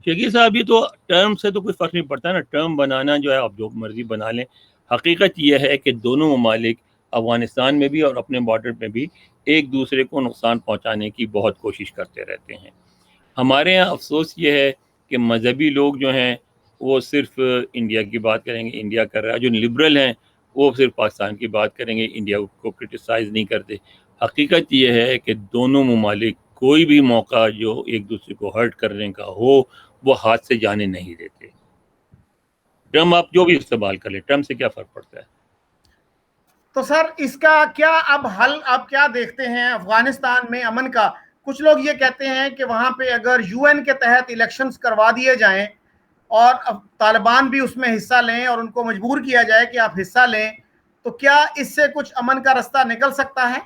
شکیل صاحب, یہ تو ٹرم سے تو کوئی فرق نہیں پڑتا نا, ٹرم بنانا جو ہے آپ جو مرضی بنا لیں. حقیقت یہ ہے کہ دونوں ممالک افغانستان میں بھی اور اپنے بارڈر میں بھی ایک دوسرے کو نقصان پہنچانے کی بہت کوشش کرتے رہتے ہیں. ہمارے یہاں افسوس یہ ہے کہ مذہبی لوگ جو ہیں وہ صرف انڈیا کی بات کریں گے, انڈیا کر رہا ہے, جو لبرل ہیں وہ صرف پاکستان کی بات کریں گے, انڈیا کو کرٹیسائز نہیں کرتے. حقیقت یہ ہے کہ دونوں ممالک کوئی بھی موقع جو ایک دوسرے کو ہرٹ کرنے کا ہو وہ ہاتھ سے جانے نہیں دیتے. ٹرم آپ جو بھی استعمال کر لیں, ٹرم سے کیا فرق پڑتا ہے. تو سر اس کا کیا اب حل آپ کیا دیکھتے ہیں افغانستان میں امن کا؟ کچھ لوگ یہ کہتے ہیں کہ وہاں پہ اگر یو این کے تحت الیکشنز کروا دیے جائیں اور طالبان بھی اس میں حصہ لیں اور ان کو مجبور کیا جائے کہ آپ حصہ لیں, تو کیا اس سے کچھ امن کا رستہ نکل سکتا ہے؟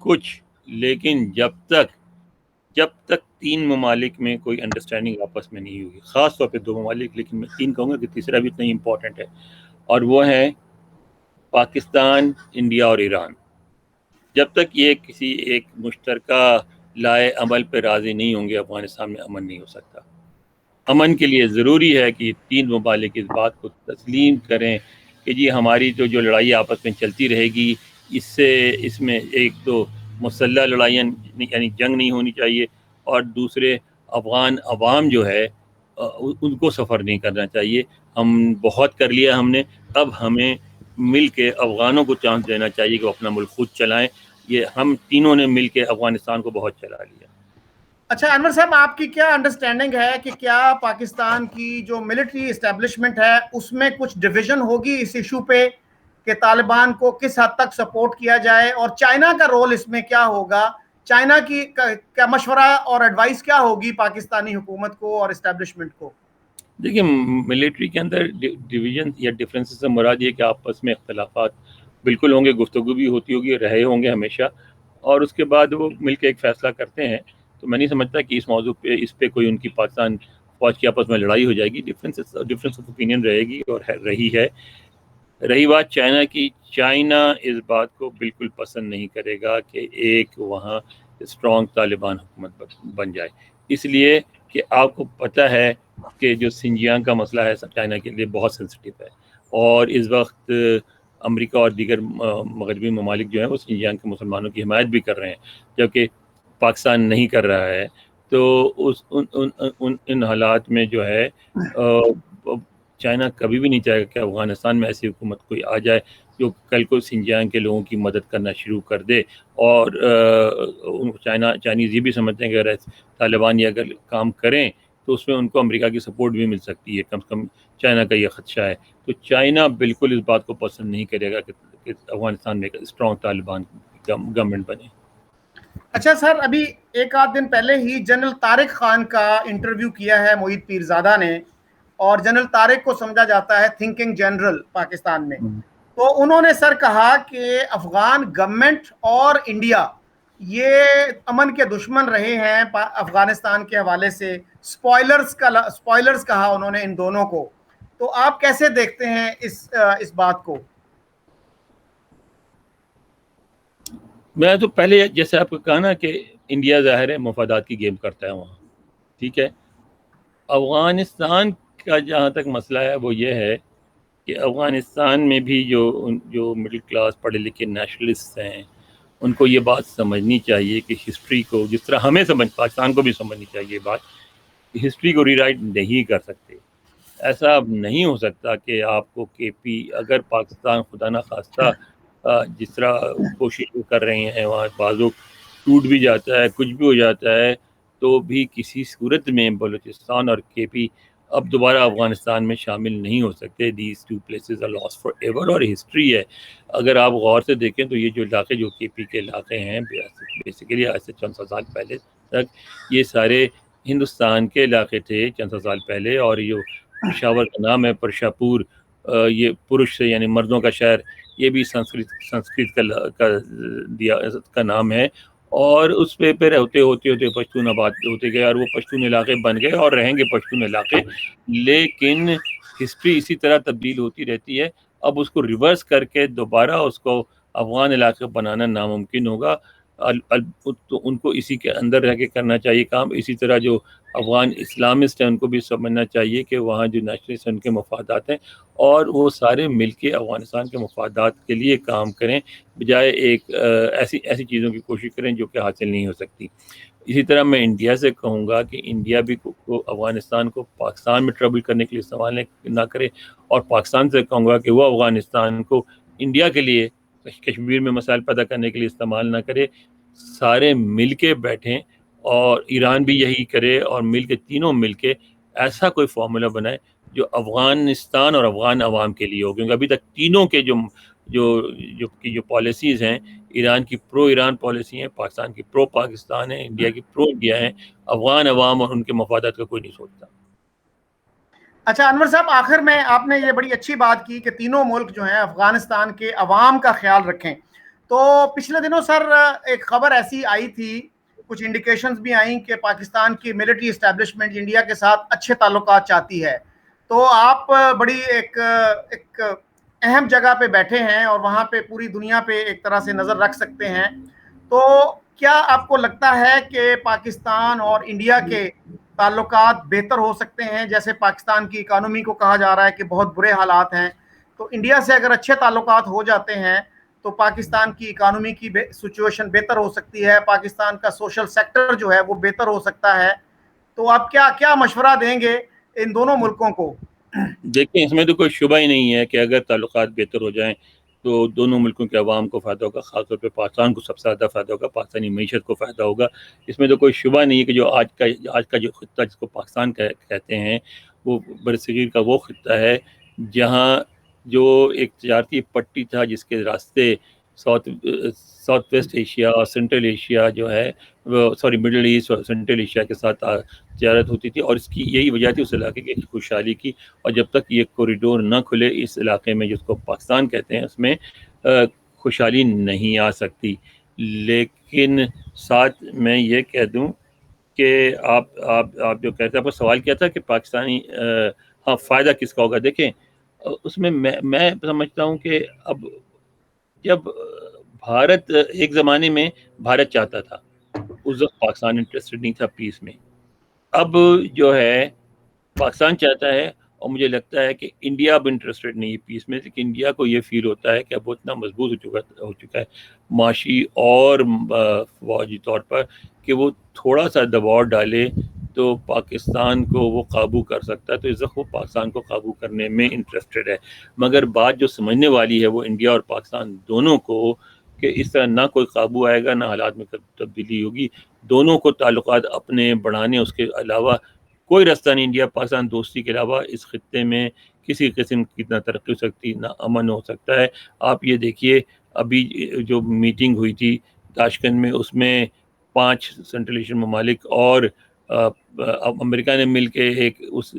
کچھ, لیکن جب تک 3 ممالک میں کوئی انڈرسٹینڈنگ آپس میں نہیں ہوگی, خاص طور پہ 2 ممالک, لیکن میں 3 کہوں گا کہ تیسرا بھی اتنا ہی امپورٹنٹ ہے, اور وہ ہیں پاکستان, انڈیا اور ایران. جب تک یہ کسی ایک مشترکہ لائے عمل پہ راضی نہیں ہوں گے افغانستان میں امن نہیں ہو سکتا. امن کے لیے ضروری ہے کہ 3 ممالک اس بات کو تسلیم کریں کہ جی ہماری جو لڑائی آپس میں چلتی رہے گی, اس میں ایک تو مسلح لڑائیاں یعنی جنگ نہیں ہونی چاہیے, اور دوسرے افغان عوام جو ہے ان کو سفر نہیں کرنا چاہیے. ہم بہت کر لیا ہم نے, اب ہمیں مل کے افغانوں کو چانس دینا چاہیے کہ وہ اپنا ملک خود چلائیں. یہ ہم تینوں نے مل کے افغانستان کو بہت چلا لیا. اچھا انور صاحب, آپ کی کیا انڈرسٹینڈنگ ہے کہ کیا پاکستان کی جو ملٹری اسٹیبلشمنٹ ہے اس میں کچھ ڈویژن ہوگی اس ایشو پہ کہ طالبان کو کس حد تک سپورٹ کیا جائے, اور چائنا کا رول اس میں کیا ہوگا؟ چائنا کی کیا مشورہ اور ایڈوائس کیا ہوگی پاکستانی حکومت کو اور اسٹیبلشمنٹ کو؟ دیکھیں ملٹری کے اندر ڈویژن یا ڈفرینسز سے مراد یہ کہ آپس میں اختلافات بالکل ہوں گے, گفتگو بھی ہوتی ہوگی, رہے ہوں گے ہمیشہ, اور اس کے بعد وہ مل کے ایک فیصلہ کرتے ہیں. تو میں نہیں سمجھتا کہ اس موضوع پہ اس پہ کوئی ان کی پاکستان فوج کی آپس میں لڑائی ہو جائے گی. ڈفرینس آف اوپینین رہے گی اور رہی ہے. رہی بات چائنا کی, چائنا اس بات کو بالکل پسند نہیں کرے گا کہ ایک وہاں اسٹرانگ طالبان حکومت بن جائے. اس لیے کہ آپ کو پتہ ہے کہ جو سنجیانگ کا مسئلہ ہے چائنا کے لیے بہت سینسٹیو ہے، اور اس وقت امریکہ اور دیگر مغربی ممالک جو ہیں وہ سنجیانگ کے مسلمانوں کی حمایت بھی کر رہے ہیں، جبکہ پاکستان نہیں کر رہا ہے. تو ان حالات میں جو ہے چائنا کبھی بھی نہیں چاہے گا کہ افغانستان میں ایسی حکومت کوئی آ جائے جو کل کو سنجیانگ کے لوگوں کی مدد کرنا شروع کر دے. اور چائنیز یہ بھی سمجھتے ہیں کہ اگر طالبان یہ اگر کام کریں تو اس میں ان کو امریکہ کی سپورٹ بھی مل سکتی ہے، کم سے کم چائنا کا یہ خدشہ ہے. تو چائنا بالکل اس بات کو پسند نہیں کرے گا کہ افغانستان میں ایک اسٹرانگ طالبان گورنمنٹ بنے. اچھا سر، ابھی ایک آدھ دن پہلے ہی جنرل طارق خان کا انٹرویو کیا ہے معید پیرزادہ نے، اور جنرل طارق کو سمجھا جاتا ہے تھنکنگ جنرل پاکستان میں. تو انہوں نے سر کہا کہ افغان گورنمنٹ اور انڈیا یہ امن کے دشمن رہے ہیں افغانستان کے حوالے سے. سپوائلرز کہا انہوں نے ان دونوں کو. تو آپ کیسے دیکھتے ہیں اس بات کو؟ میں تو پہلے جیسے آپ کو کہا نا کہ انڈیا ظاہر ہے مفادات کی گیم کرتا ہے وہاں، ٹھیک ہے. افغانستان کا جہاں تک مسئلہ ہے وہ یہ ہے کہ افغانستان میں بھی جو مڈل کلاس پڑھے لکھے نیشنلسٹ ہیں ان کو یہ بات سمجھنی چاہیے کہ ہسٹری کو جس طرح ہمیں پاکستان کو بھی سمجھنی چاہیے بات کہ ہسٹری کو ری رائٹ نہیں کر سکتے. ایسا اب نہیں ہو سکتا کہ آپ کو کے پی اگر پاکستان خدا نہ خواستہ جس طرح کوشش کر رہے ہیں وہاں بازو ٹوٹ بھی جاتا ہے کچھ بھی ہو جاتا ہے تو بھی کسی صورت میں بلوچستان اور کے پی اب دوبارہ افغانستان میں شامل نہیں ہو سکتے. These two places are lost forever. اور ہسٹری ہے، اگر آپ غور سے دیکھیں تو یہ جو علاقے جو کے پی کے علاقے ہیں بیسیکلی آج سے چند سو سال پہلے تک یہ سارے ہندوستان کے علاقے تھے چند سو سال پہلے. اور یہ پشاور کا نام ہے پرشاپور، یہ پرش سے یعنی مردوں کا شہر، یہ بھی سنسکرت کا نام ہے. اور اس پہ پھر ہوتے پشتون آباد ہوتے گئے اور وہ پشتون علاقے بن گئے اور رہیں گے پشتون علاقے. لیکن ہسٹری اسی طرح تبدیل ہوتی رہتی ہے. اب اس کو ریورس کر کے دوبارہ اس کو افغان علاقے بنانا ناممکن ہوگا. تو ان کو اسی کے اندر رہ کے کرنا چاہیے کام. اسی طرح جو افغان اسلامسٹ ہیں ان کو بھی سمجھنا چاہیے کہ وہاں جو نیشنلسٹ ہیں ان کے مفادات ہیں اور وہ سارے مل کے افغانستان کے مفادات کے لیے کام کریں بجائے ایک ایسی چیزوں کی کوشش کریں جو کہ حاصل نہیں ہو سکتی. اسی طرح میں انڈیا سے کہوں گا کہ انڈیا بھی افغانستان کو پاکستان میں ٹربل کرنے کے لیے استعمال نہ کرے، اور پاکستان سے کہوں گا کہ وہ افغانستان کو انڈیا کے لیے کشمیر میں مسائل پیدا کرنے کے لیے استعمال نہ کرے. سارے مل کے بیٹھیں اور ایران بھی یہی کرے اور مل کے تینوں مل کے ایسا کوئی فارمولا بنائے جو افغانستان اور افغان عوام کے لیے ہو. کیونکہ ابھی تک تینوں کے جو پالیسیز ہیں، ایران کی پرو ایران پالیسی ہیں، پاکستان کی پرو پاکستان ہے، انڈیا کی پرو انڈیا ہے. افغان عوام اور ان کے مفادات کا کوئی نہیں سوچتا. اچھا انور صاحب، آخر میں آپ نے یہ بڑی اچھی بات کی کہ تینوں ملک جو ہیں افغانستان کے عوام کا خیال رکھیں. تو پچھلے دنوں سر ایک خبر ایسی آئی تھی، کچھ انڈیکیشنز بھی آئیں کہ پاکستان کی ملٹری اسٹیبلشمنٹ انڈیا کے ساتھ اچھے تعلقات چاہتی ہے. تو آپ بڑی ایک اہم جگہ پہ بیٹھے ہیں اور وہاں پہ پوری دنیا پہ ایک طرح سے نظر رکھ سکتے ہیں. تو کیا آپ کو لگتا ہے کہ پاکستان اور انڈیا کے تعلقات بہتر ہو سکتے ہیں؟ جیسے پاکستان کی اکانومی کو کہا جا رہا ہے کہ بہت برے حالات ہیں، تو انڈیا سے اگر اچھے تعلقات ہو جاتے ہیں تو پاکستان کی اکانومی کی سچویشن بہتر ہو سکتی ہے، پاکستان کا سوشل سیکٹر جو ہے وہ بہتر ہو سکتا ہے. تو آپ کیا مشورہ دیں گے ان دونوں ملکوں کو؟ دیکھیں اس میں تو کوئی شبہ ہی نہیں ہے کہ اگر تعلقات بہتر ہو جائیں تو دونوں ملکوں کے عوام کو فائدہ ہوگا، خاص طور پہ پاکستان کو سب سے زیادہ فائدہ ہوگا، پاکستانی معیشت کو فائدہ ہوگا. اس میں تو کوئی شبہ نہیں ہے کہ جو آج کا جو خطہ جس کو پاکستان کہتے ہیں وہ برصغیر کا وہ خطہ ہے جہاں جو ایک تجارتی پٹی تھا جس کے راستے ساؤتھ ویسٹ ایشیا اور سینٹرل ایشیا جو ہے مڈل ایسٹ اور سینٹرل ایشیا کے ساتھ تجارت ہوتی تھی، اور اس کی یہی وجہ تھی اس علاقے کی خوشحالی کی. اور جب تک یہ کوریڈور نہ کھلے اس علاقے میں جس کو پاکستان کہتے ہیں اس میں خوشحالی نہیں آ سکتی. لیکن ساتھ میں یہ کہہ دوں کہ آپ جو کہتے ہیں، آپ کو سوال کیا تھا کہ پاکستانی فائدہ کس کا ہوگا. دیکھیں اس میں میں سمجھتا ہوں کہ اب جب بھارت ایک زمانے میں بھارت چاہتا تھا، اس وقت پاکستان انٹرسٹڈ نہیں تھا پیس میں. اب جو ہے پاکستان چاہتا ہے، اور مجھے لگتا ہے کہ انڈیا اب انٹرسٹڈ نہیں ہے پیس میں، کہ انڈیا کو یہ فیل ہوتا ہے کہ اب وہ اتنا مضبوط ہو چکا ہے معاشی اور فوجی طور پر، کہ وہ تھوڑا سا دباؤ ڈالے تو پاکستان کو وہ قابو کر سکتا ہے، تو اس وقت وہ پاکستان کو قابو کرنے میں انٹرسٹڈ ہے۔ مگر بات جو سمجھنے والی ہے وہ انڈیا اور پاکستان دونوں کو، کہ اس طرح نہ کوئی قابو آئے گا، نہ حالات میں تبدیلی ہوگی، دونوں کو تعلقات اپنے بڑھانے، اس کے علاوہ کوئی راستہ نہیں، انڈیا پاکستان دوستی کے علاوہ اس خطے میں کسی قسم کی نہ ترقی ہو سکتی، نہ امن ہو سکتا ہے۔ آپ یہ دیکھیے ابھی جو میٹنگ ہوئی تھی تاشکند میں، اس میں 5 سینٹرل ایشین ممالک اور امریکہ نے مل کے ایک اس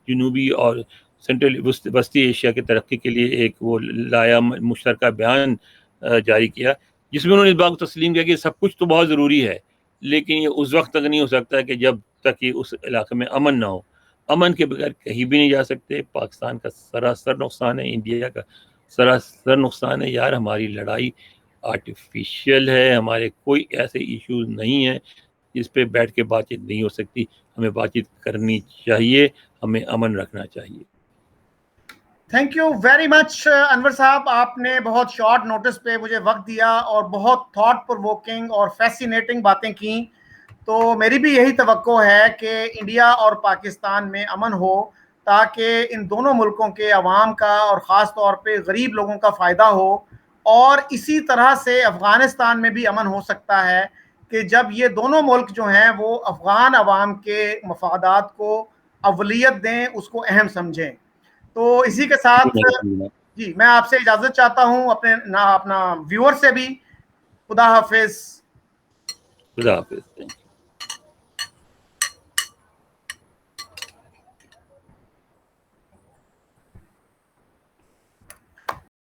جنوبی اور سینٹرل وسطی ایشیا کی ترقی کے لیے ایک وہ لایا مشترکہ بیان جاری کیا، جس میں انہوں نے اس بات کو تسلیم کیا کہ سب کچھ تو بہت ضروری ہے، لیکن یہ اس وقت تک نہیں ہو سکتا کہ جب تک کہ اس علاقے میں امن نہ ہو۔ امن کے بغیر کہیں بھی نہیں جا سکتے۔ پاکستان کا سراسر نقصان ہے، انڈیا کا سراسر نقصان ہے۔ یار ہماری لڑائی آرٹیفیشیل ہے، ہمارے کوئی ایسے ایشوز نہیں ہیں جس پہ بیٹھ کے بات چیت نہیں ہو سکتی۔ ہمیں بات چیت کرنی چاہیے، ہمیں امن رکھنا چاہیے۔ تھینک یو ویری مچ انور صاحب، آپ نے بہت شارٹ نوٹس پہ مجھے وقت دیا اور بہت تھاٹ پرووکنگ اور فیسینیٹنگ باتیں کی۔ تو میری بھی یہی توقع ہے کہ انڈیا اور پاکستان میں امن ہو، تاکہ ان دونوں ملکوں کے عوام کا اور خاص طور پہ غریب لوگوں کا فائدہ ہو، اور اسی طرح سے افغانستان میں بھی امن ہو سکتا ہے کہ جب یہ دونوں ملک جو ہیں وہ افغان عوام کے مفادات کو اولیت دیں، اس کو اہم سمجھیں۔ تو اسی کے ساتھ جی میں آپ سے اجازت چاہتا ہوں، اپنا ویور سے بھی۔ خدا حافظ۔ خدا حافظ۔